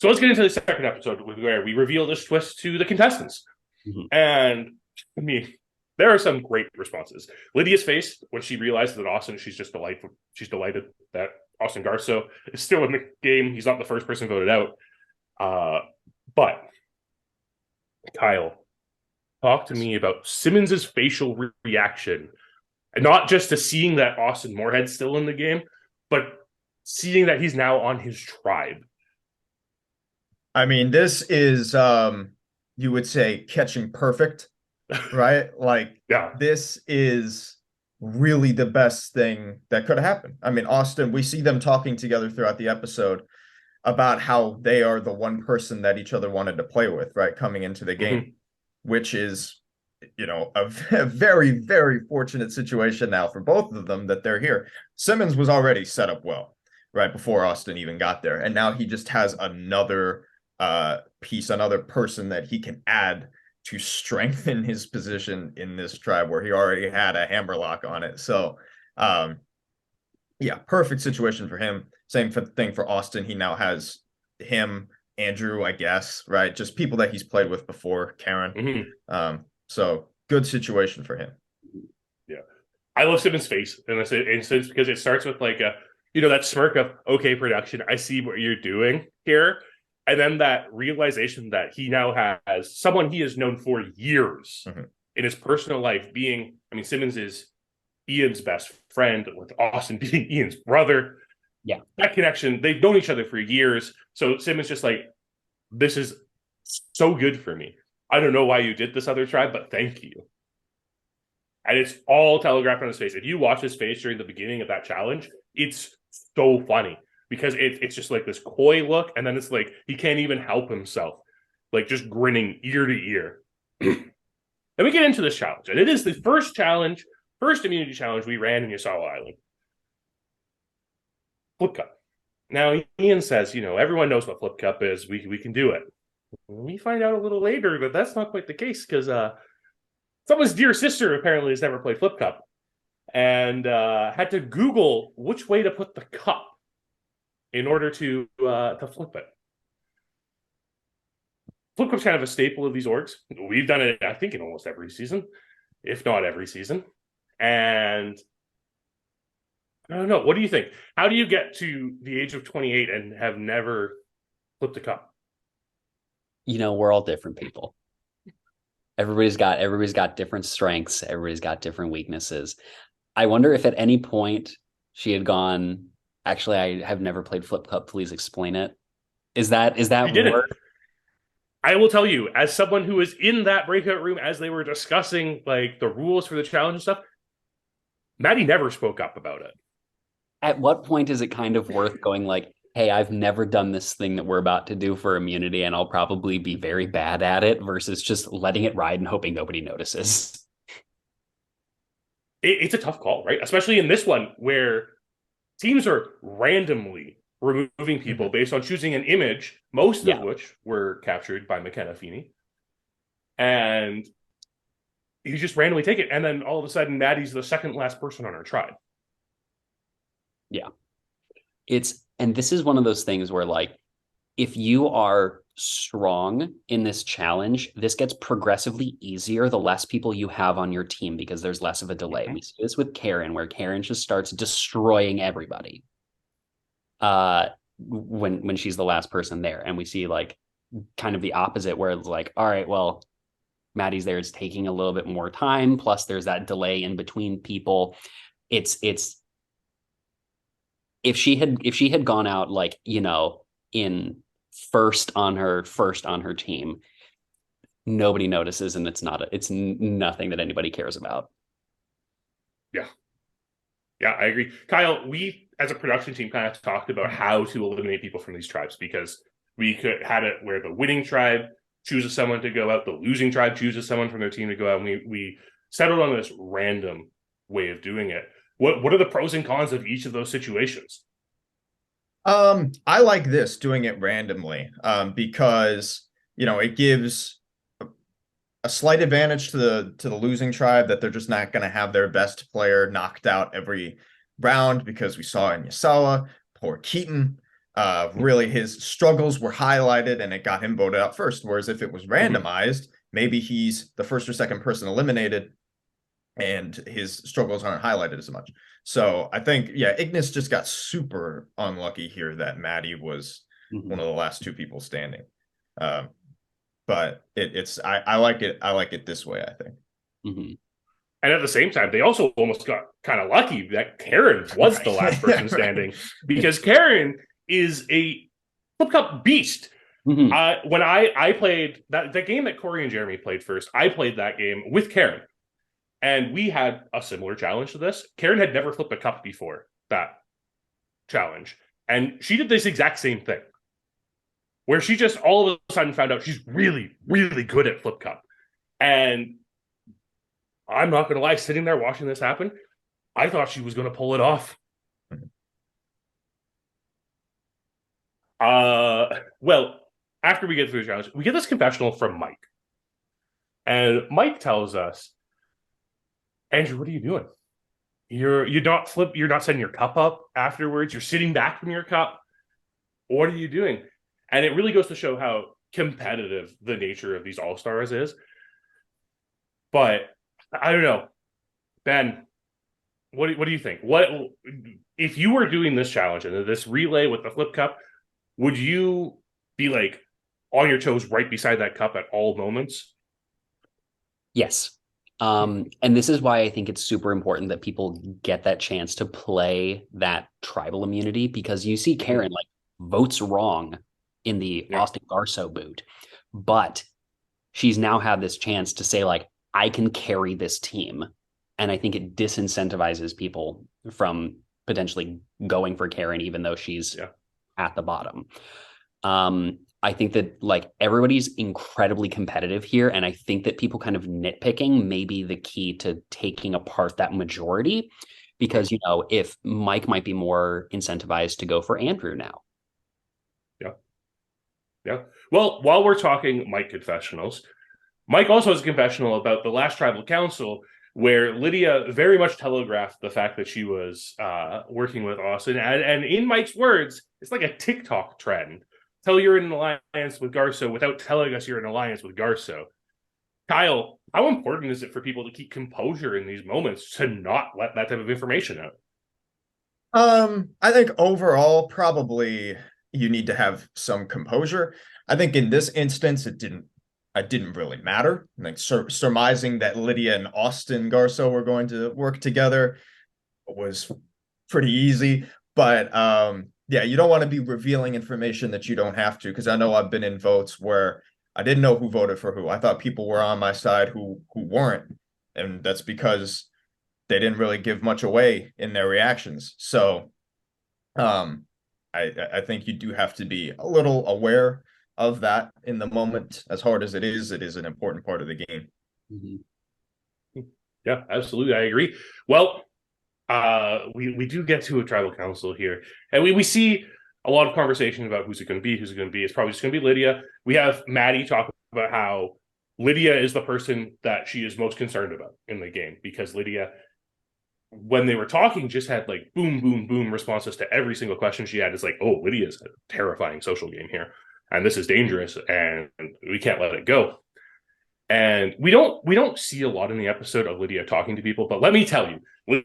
So let's get into the second episode where we reveal this twist to the contestants. Mm-hmm. And I mean, there are some great responses. Lydia's face when she realizes that Austin, she's delighted that Austin Garsow is still in the game. He's not the first person voted out. But Kyle, talk to me about Simmons's facial reaction, and not just to seeing that Austin Moorhead's still in the game, but seeing that he's now on his tribe. I mean, this is, you would say, catching perfect, right? Like, this is really the best thing that could happen. I mean, Austin, we see them talking together throughout the episode about how they are the one person that each other wanted to play with, right? Coming into the game, which is, you know, a very, very fortunate situation now for both of them that they're here. Simmons was already set up well, right, before Austin even got there. And now he just has another piece, another person that he can add to strengthen his position in this tribe where he already had a hammerlock on it. So, yeah, perfect situation for him. Same thing for Austin. He now has him, Andrew, I guess, right? Just people that he's played with before, Karen. So good situation for him. Yeah. I love Simmons' face in this instance because it starts with like that smirk of, okay, production, I see what you're doing here. And then that realization that he now has someone he has known for years in his personal life being, I mean, Simmons is Ian's best friend, with Austin being Ian's brother. Yeah. That connection, they've known each other for years. So Simmons just like, this is so good for me. I don't know why you did this other tribe, but thank you. And it's all telegraphed on his face. If you watch his face during the beginning of that challenge, it's so funny. Because it's just like this coy look, and then it's like he can't even help himself, like just grinning ear to ear. Then we get into this challenge, and it is the first immunity challenge we ran in Yasawa Island. Flip Cup. Now Ian says, everyone knows what Flip Cup is. We can do it. We find out a little later that that's not quite the case, because someone's dear sister apparently has never played Flip Cup, and had to Google which way to put the cup in order to flip it. Flip Cup's kind of a staple of these orgs. We've done it, I think, in almost every season, if not every season. And I don't know. What do you think? How do you get to the age of 28 and have never flipped a cup? We're all different people. Everybody's got different strengths. Everybody's got different weaknesses. I wonder if at any point she had gone, actually, I have never played Flip Cup. Please explain it. Is that work? I will tell you, as someone who was in that breakout room as they were discussing like the rules for the challenge and stuff, Maddie never spoke up about it. At what point is it kind of worth going like, hey, I've never done this thing that we're about to do for immunity, and I'll probably be very bad at it, versus just letting it ride and hoping nobody notices? It's a tough call, right? Especially in this one where teams are randomly removing people based on choosing an image, most of which were captured by McKenna Feeney. And you just randomly take it. And then all of a sudden, Maddie's the second last person on her tribe. Yeah. And this is one of those things where, like, if you are strong in this challenge, this gets progressively easier the less people you have on your team because there's less of a delay. We see this with Karen, where Karen just starts destroying everybody when she's the last person there. And we see like kind of the opposite, where it's like, all right, well, Maddie's there, it's taking a little bit more time. Plus there's that delay in between people. It's if she had gone out like, you know, in first on her team, nobody notices, and it's nothing that anybody cares about. Yeah, I agree. Kyle, we as a production team kind of talked about how to eliminate people from these tribes, because we could had it where the winning tribe chooses someone to go out, the losing tribe chooses someone from their team to go out, and we settled on this random way of doing it. What are the pros and cons of each of those situations? I like this, doing it randomly, because, you know, it gives a slight advantage to the losing tribe, that they're just not going to have their best player knocked out every round, because we saw in Yasawa, poor Keaton, really his struggles were highlighted and it got him voted out first. Whereas if it was randomized, maybe he's the first or second person eliminated and his struggles aren't highlighted as much. So I think, yeah, Ignis just got super unlucky here that Maddie was one of the last two people standing. But I like it. I like it this way, I think. And at the same time, they also almost got kind of lucky that Karen was the last person standing, because Karen is a Flip Cup beast. When I played the game that Corey and Jeremy played first, I played that game with Karen. And we had a similar challenge to this. Karen had never flipped a cup before that challenge. And she did this exact same thing, where she just all of a sudden found out she's really, really good at Flip Cup. And I'm not going to lie, sitting there watching this happen, I thought she was going to pull it off. Well, after we get through the challenge, we get this confessional from Mike. And Mike tells us, Andrew, what are you doing? You're not setting your cup up afterwards. You're sitting back from your cup. What are you doing? And it really goes to show how competitive the nature of these All-Stars is. But I don't know, Ben, what do you think? What if you were doing this challenge and this relay with the Flip Cup? Would you be like on your toes right beside that cup at all moments? Yes. And this is why I think it's super important that people get that chance to play that tribal immunity, because you see Karen like votes wrong in the Austin Garsow boot, but she's now had this chance to say like, I can carry this team. And I think it disincentivizes people from potentially going for Karen, even though she's at the bottom. I think that like everybody's incredibly competitive here. And I think that people kind of nitpicking may be the key to taking apart that majority, because, you know, if Mike might be more incentivized to go for Andrew now. Yeah. Well, while we're talking Mike confessionals, Mike also has a confessional about the last tribal council, where Lydia very much telegraphed the fact that she was working with Austin. And in Mike's words, it's like a TikTok trend. Tell you're in an alliance with Garsow without telling us you're in an alliance with Garsow. Kyle, how important is it for people to keep composure in these moments, to not let that type of information out? I think overall, probably you need to have some composure. I think in this instance, it didn't really matter. Like surmising that Lydia and Austin Garsow were going to work together was pretty easy. But yeah, you don't want to be revealing information that you don't have to, because I know I've been in votes where I didn't know who voted for who. I thought people were on my side who weren't. And that's because they didn't really give much away in their reactions. So I think you do have to be a little aware of that in the moment. As hard as it is an important part of the game. Yeah, absolutely. I agree. Well, we do get to a tribal council here, and we see a lot of conversation about who's it going to be. It's probably just going to be Lydia. We have Maddie talk about how Lydia is the person that she is most concerned about in the game, because Lydia, when they were talking, just had like boom, boom, boom responses to every single question she had. It's like, oh, Lydia's a terrifying social game here. and this is dangerous, and we can't let it go. And we don't see a lot in the episode of Lydia talking to people, but let me tell you,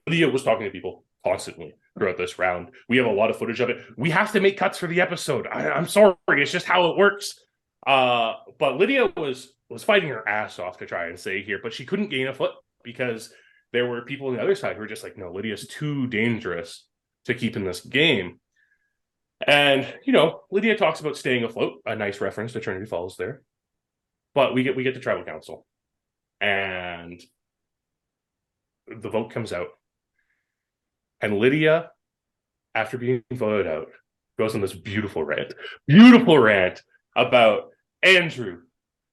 Lydia was talking to people constantly throughout this round. We have a lot of footage of it. We have to make cuts for the episode. I'm sorry, it's just how it works. But Lydia was fighting her ass off to try and stay here, but she couldn't gain a foot because there were people on the other side who were just like, no, Lydia's too dangerous to keep in this game. And, Lydia talks about staying afloat, a nice reference to Trinity Falls there. But we get to tribal council, and the vote comes out, and Lydia, after being voted out, goes on this beautiful rant about Andrew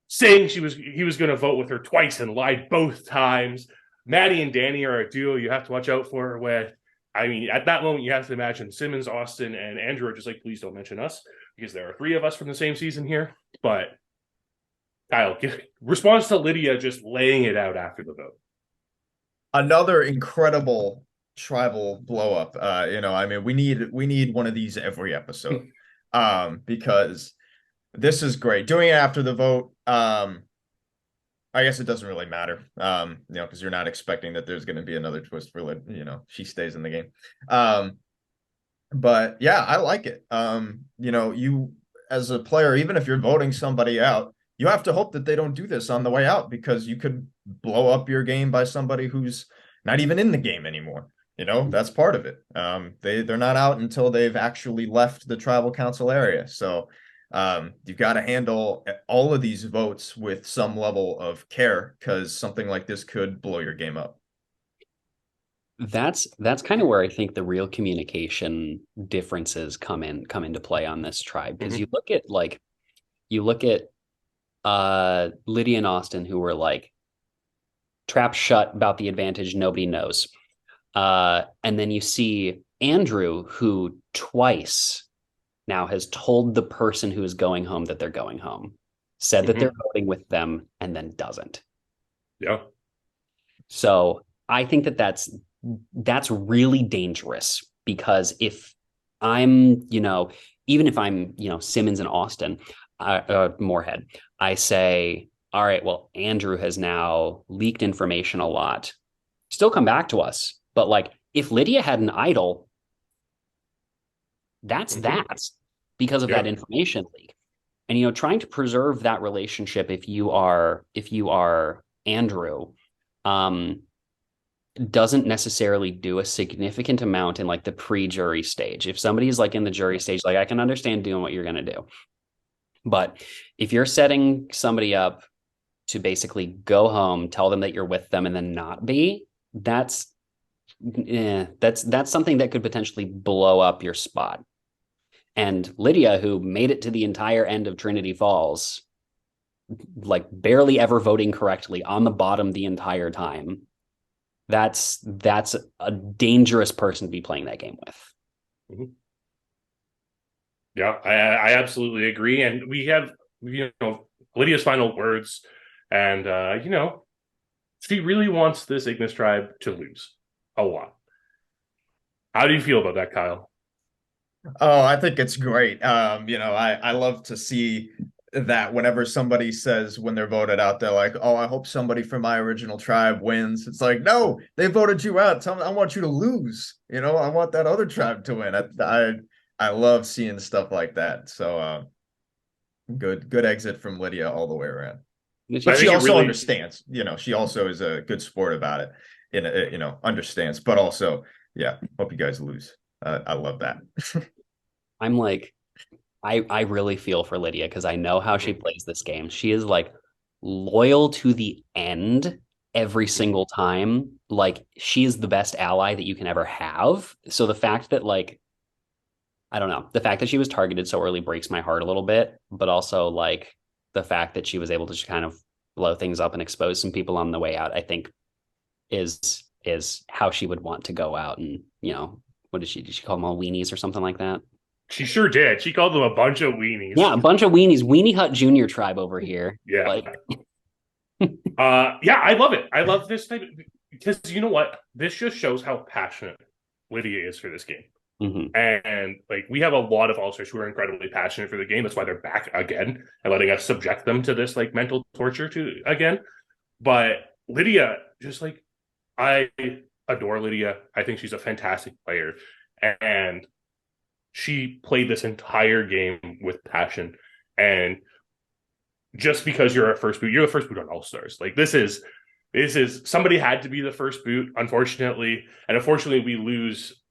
saying he was going to vote with her twice and lied both times. Maddie and Danny are a duo you have to watch out for. With, I mean, at that moment you have to imagine Simmons, Austin, and Andrew are just like, please don't mention us, because there are 3 of us from the same season here. But Kyle, response to Lydia just laying it out after the vote. Another incredible tribal blow up. We need one of these every episode. Because this is great. Doing it after the vote, I guess it doesn't really matter. Because you're not expecting that there's gonna be another twist for she stays in the game. But yeah, I like it. You as a player, even if you're voting somebody out, you have to hope that they don't do this on the way out, because you could blow up your game by somebody who's not even in the game anymore. That's part of it. They're not out until they've actually left the tribal council area. So you've got to handle all of these votes with some level of care, because something like this could blow your game up. That's kind of where I think the real communication differences come into play on this tribe, because you look at Lydia and Austin, who were like trapped shut about the advantage nobody knows, and then you see Andrew, who twice now has told the person who is going home that they're going home, said that they're voting with them, and then doesn't. Yeah. So I think that's really dangerous, because if I'm, even if I'm, Simmons and Austin, Moorhead, I say, all right, well, Andrew has now leaked information a lot. Still come back to us. But like, if Lydia had an idol, that's because of that information leak. And, trying to preserve that relationship, if you are Andrew, doesn't necessarily do a significant amount in like the pre-jury stage. If somebody's like in the jury stage, like I can understand doing what you're going to do. But if you're setting somebody up to basically go home, tell them that you're with them, and then not be, that's something that could potentially blow up your spot. And Lydia, who made it to the entire end of Trinity Falls, like barely ever voting correctly on the bottom the entire time, that's a dangerous person to be playing that game with. Mm-hmm. Yeah, I absolutely agree. And we have, Lydia's final words. And, she really wants this Ignis tribe to lose a lot. How do you feel about that, Kyle? Oh, I think it's great. I love to see that whenever somebody says when they're voted out, they're like, oh, I hope somebody from my original tribe wins. It's like, no, they voted you out. Tell me, I want you to lose. I want that other tribe to win. I love seeing stuff like that. So good exit from Lydia all the way around. But she also understands. She also is a good sport about it. Understands. But also, yeah, hope you guys lose. I love that. I'm like, I really feel for Lydia, because I know how she plays this game. She is like loyal to the end every single time. Like, she is the best ally that you can ever have. So the fact that, like, I don't know, the fact that she was targeted so early breaks my heart a little bit, but also like the fact that she was able to just kind of blow things up and expose some people on the way out, I think is how she would want to go out. And, what did she call them all, weenies or something like that? She sure did. She called them a bunch of weenies. Yeah, a bunch of weenies. Weenie Hut Junior tribe over here. Yeah. Like... I love it. I love this type because you know what? This just shows how passionate Lydia is for this game. And like we have a lot of all-stars who are incredibly passionate for the game. That's why they're back again and letting us subject them to this like mental torture to again. But Lydia, just like I adore Lydia. I think she's a fantastic player. And she played this entire game with passion. And just because you're the first boot on All-Stars. Like this is somebody had to be the first boot, unfortunately. And unfortunately, we lose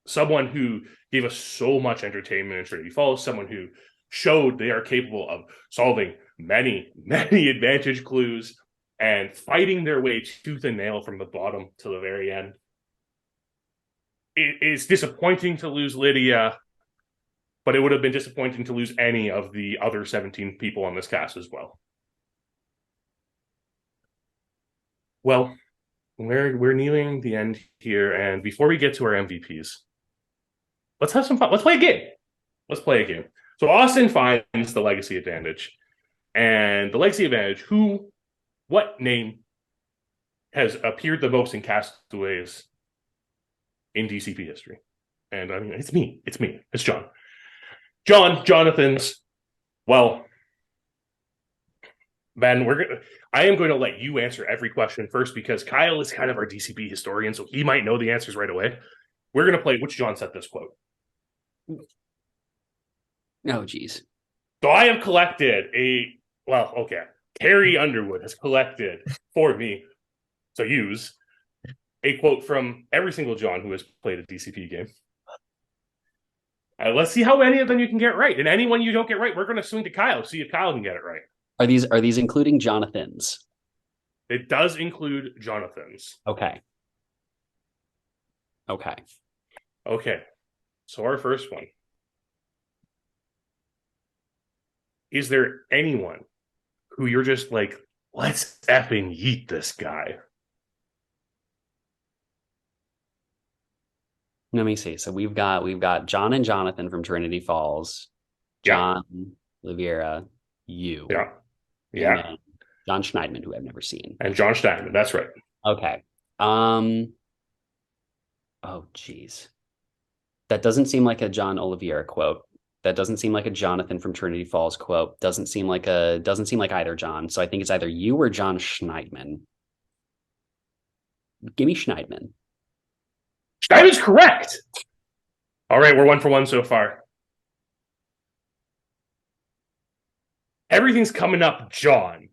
someone who gave us so much entertainment in Trinity Falls, someone who showed they are capable of solving many, many advantage clues and fighting their way tooth and nail from the bottom to the very end. It is disappointing to lose Lydia, but it would have been disappointing to lose any of the other 17 people on this cast as well. Well, we're nearing the end here, and before we get to our MVPs, let's have some fun. Let's play a game. So Austin finds the legacy advantage, and the legacy advantage, what name has appeared the most in Castaways in DCP history? And I mean, it's me. It's John. Jonathan's. Well, Ben, I am going to let you answer every question first because Kyle is kind of our DCP historian, so he might know the answers right away. We're going to play which John said this quote. Oh, geez. So I have collected Carrie Underwood has collected for me to use a quote from every single John who has played a DCP game. Let's see how many of them you can get right. And anyone you don't get right, we're going to swing to Kyle, see if Kyle can get it right. Are these including Jonathans? It does include Jonathans. Okay. So our first one. Is there anyone who you're just like, let's effing yeet this guy? Let me see. So we've got John and Jonathan from Trinity Falls, John, Oliveira, you. Yeah. And John Schneidman, who I've never seen. And John Schneidman, that's right. Okay. Oh, geez. That doesn't seem like a John Oliveira quote. That doesn't seem like a Jonathan from Trinity Falls quote. Doesn't seem like either John. So I think it's either you or John Schneidman. Give me Schneidman. Schneidman's correct. All right, we're 1 for 1 so far. Everything's coming up, John.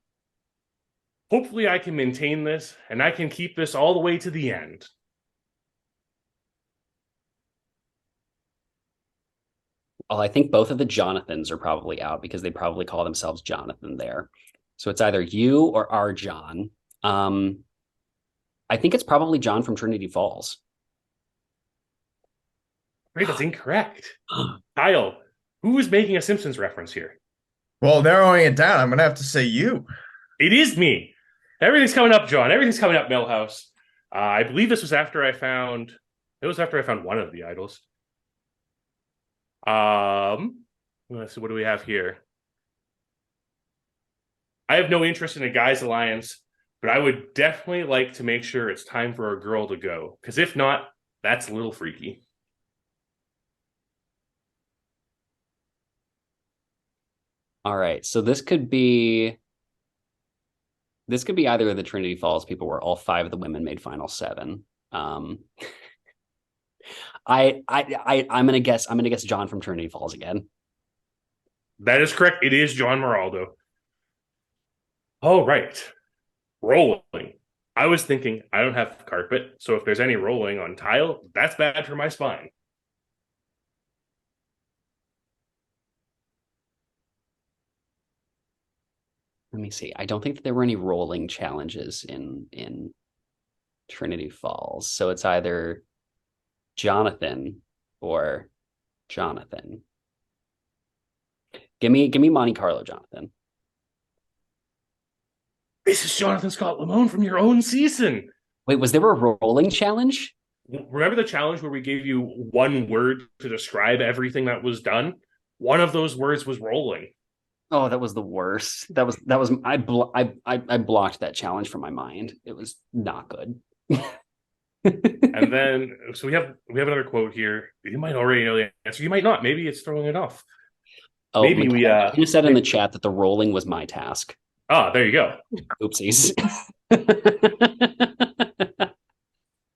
Hopefully I can maintain this and I can keep this all the way to the end. Well, I think both of the Jonathans are probably out because they probably call themselves Jonathan there. So it's either you or our John. I think it's probably John from Trinity Falls. Great, that's incorrect. Kyle, who is making a Simpsons reference here? Well, narrowing it down, I'm going to have to say you. It is me. Everything's coming up, John. Everything's coming up, Millhouse. I believe this was after I found one of the idols. Let's see, what do we have here? I have no interest in a guys alliance, but I would definitely like to make sure it's time for a girl to go. Because if not, that's a little freaky. All right. So this could be either of the Trinity Falls people where all 5 of the women made Final 7. I'm gonna guess John from Trinity Falls again. That is correct. It is John Moraldo. All right. Rolling. I was thinking I don't have carpet, so if there's any rolling on tile, that's bad for my spine. Let me see. I don't think that there were any rolling challenges in Trinity Falls. So it's either Jonathan or Jonathan. Give me Monte Carlo, Jonathan. This is Jonathan Scott Lamone from your own season. Wait, was there a rolling challenge? Remember the challenge where we gave you one word to describe everything that was done? One of those words was rolling. Oh, that was the worst. I blocked that challenge from my mind. It was not good. And then, so we have another quote here. You might already know the answer. You might not. Maybe it's throwing it off. Oh, Maybe you said in the chat that the rolling was my task. There you go. Oopsies.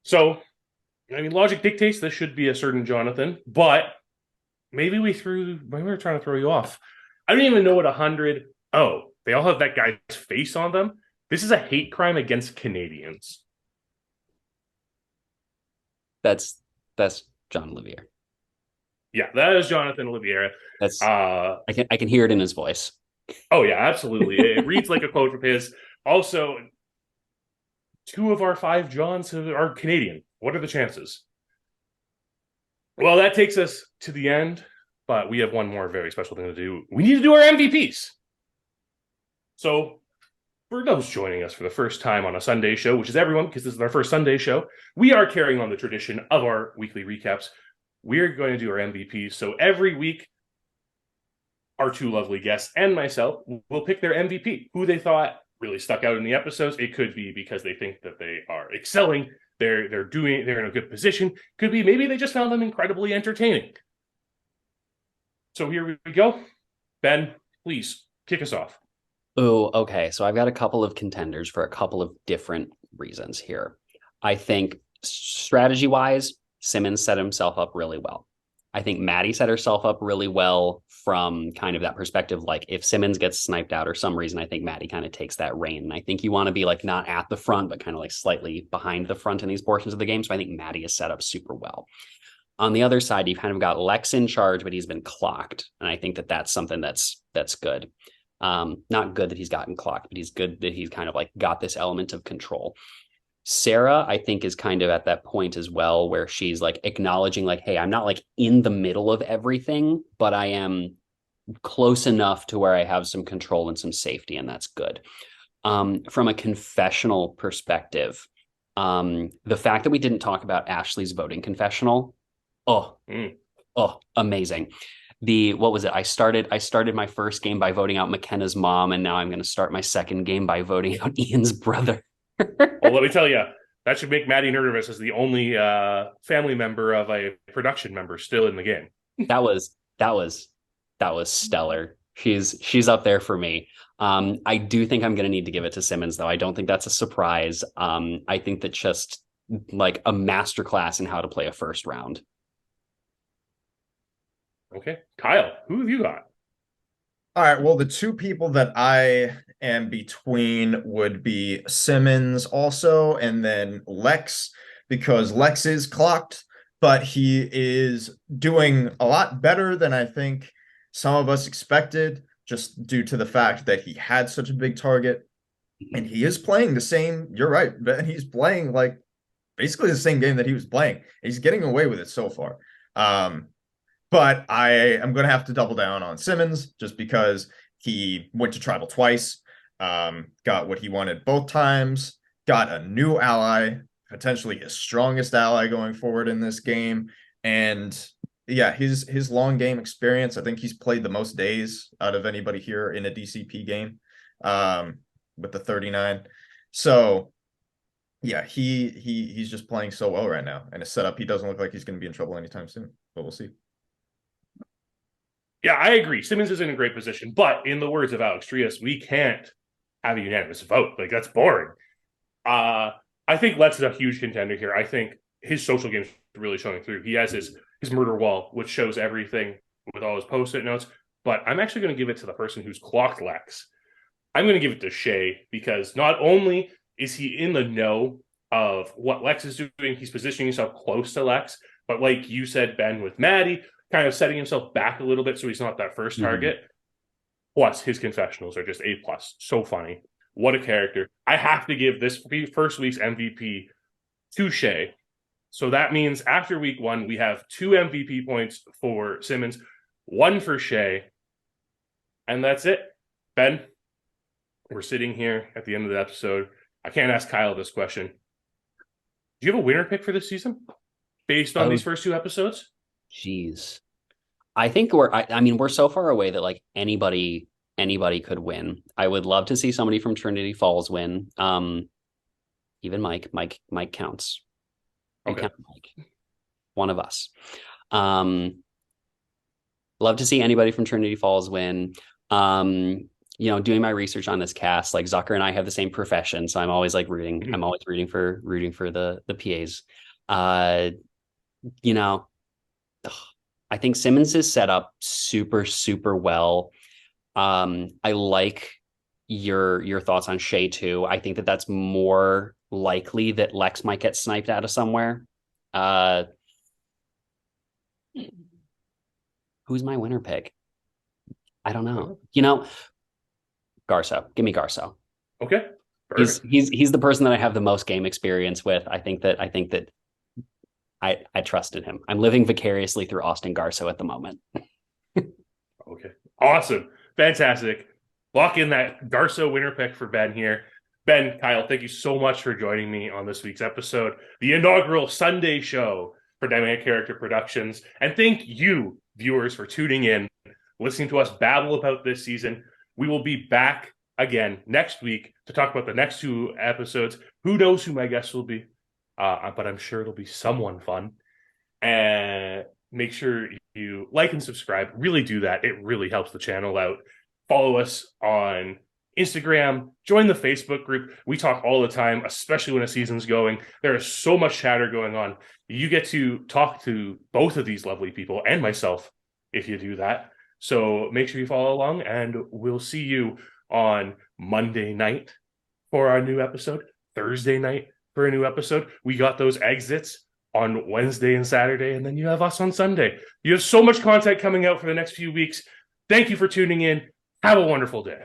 So, I mean, logic dictates this should be a certain Jonathan, but maybe we were trying to throw you off. I don't even know what 100. Oh, they all have that guy's face on them. This is a hate crime against Canadians. That's John Olivier. Yeah, that is Jonathan Olivier. That's I can hear it in his voice. Oh yeah, absolutely. It reads like a quote from his. Also, 2 of our 5 Johns are Canadian. What are the chances? Well, that takes us to the end, but we have one more very special thing to do. We need to do our MVPs. So, for those joining us for the first time on a Sunday show, which is everyone, because this is our first Sunday show, we are carrying on the tradition of our weekly recaps. We're going to do our MVPs. So every week, our 2 lovely guests and myself will pick their MVP, who they thought really stuck out in the episodes. It could be because they think that they are excelling, they're in a good position. Could be maybe they just found them incredibly entertaining. So here we go. Ben, please kick us off. Oh, okay. So I've got a couple of contenders for a couple of different reasons here. I think strategy-wise, Simmons set himself up really well. I think Maddie set herself up really well from kind of that perspective. Like if Simmons gets sniped out or some reason, I think Maddie kind of takes that reign. And I think you want to be like not at the front, but kind of like slightly behind the front in these portions of the game. So I think Maddie is set up super well. On the other side, you've kind of got Lex in charge, but he's been clocked. And I think that that's something that's good. Not good that he's gotten clocked, but he's good that he's kind of like got this element of control. Sarah, I think, is kind of at that point as well, where she's like acknowledging like, hey, I'm not like in the middle of everything, but I am close enough to where I have some control and some safety, and that's good. From a confessional perspective, the fact that we didn't talk about Ashley's voting confessional, amazing. What was it? I started my first game by voting out McKenna's mom, and now I'm going to start my second game by voting out Ian's brother. Well, let me tell you, that should make Maddie nervous as the only family member of a production member still in the game. That was stellar. She's up there for me. I do think I'm going to need to give it to Simmons, though. I don't think that's a surprise. I think that just like a masterclass in how to play a first round. Okay. Kyle, who have you got? All right. Well, the 2 people that I am between would be Simmons also, and then Lex, because Lex is clocked, but he is doing a lot better than I think some of us expected, just due to the fact that he had such a big target. And he is playing the same, you're right, Ben, he's playing like basically the same game that he was playing. He's getting away with it so far. But I am going to have to double down on Simmons just because he went to tribal twice, got what he wanted both times, got a new ally, potentially his strongest ally going forward in this game. And yeah, his long game experience, I think he's played the most days out of anybody here in a DCP game with the 39. So yeah, he's just playing so well right now. And his setup, he doesn't look like he's going to be in trouble anytime soon, but we'll see. Yeah, I agree. Simmons is in a great position, but in the words of Alex Trias, we can't have a unanimous vote. Like, that's boring. I think Lex is a huge contender here. I think his social game is really showing through. He has his murder wall, which shows everything with all his post-it notes, but I'm actually going to give it to the person who's clocked Lex. I'm going to give it to Shea, because not only is he in the know of what Lex is doing, he's positioning himself close to Lex, but like you said, Ben, with Maddie, kind of setting himself back a little bit so he's not that first target. Plus, his confessionals are just A+. So funny. What a character. I have to give this first week's MVP to Shea. So that means after week 1, we have 2 MVP points for Simmons, 1 for Shea. And that's it. Ben, we're sitting here at the end of the episode. I can't ask Kyle this question. Do you have a winner pick for this season based on these first 2 episodes? Jeez. I think we're so far away that like anybody could win. I would love to see somebody from Trinity Falls win. Even Mike counts. Okay. McKenna Mike. One of us. Love to see anybody from Trinity Falls win. Doing my research on this cast, like Zucker and I have the same profession, so I'm always like rooting. Mhm. I'm always rooting for the PAs. I think Simmons is set up super, super well. I like your thoughts on Shea too. I think that that's more likely that Lex might get sniped out of somewhere. Who's my winner pick? I don't know. Garsow. Give me Garsow. Okay. He's the person that I have the most game experience with. I think that I trusted him. I'm living vicariously through Austin Garsow at the moment. Okay. Awesome. Fantastic. Lock in that Garsow winner pick for Ben here. Ben, Kyle, thank you so much for joining me on this week's episode, the inaugural Sunday show for Dynamic Character Productions. And thank you, viewers, for tuning in, listening to us babble about this season. We will be back again next week to talk about the next 2 episodes. Who knows who my guests will be, but I'm sure it'll be someone fun. And make sure you like and subscribe. Really do that. It really helps the channel out. Follow us on Instagram. Join the Facebook group. We talk all the time, especially when a season's going. There is so much chatter going on. You get to talk to both of these lovely people and myself if you do that. So make sure you follow along, and we'll see you on Monday night for our new episode, Thursday night for a new episode. We got those exits on Wednesday and Saturday, and then you have us on Sunday. You have so much content coming out for the next few weeks. Thank you for tuning in. Have a wonderful day.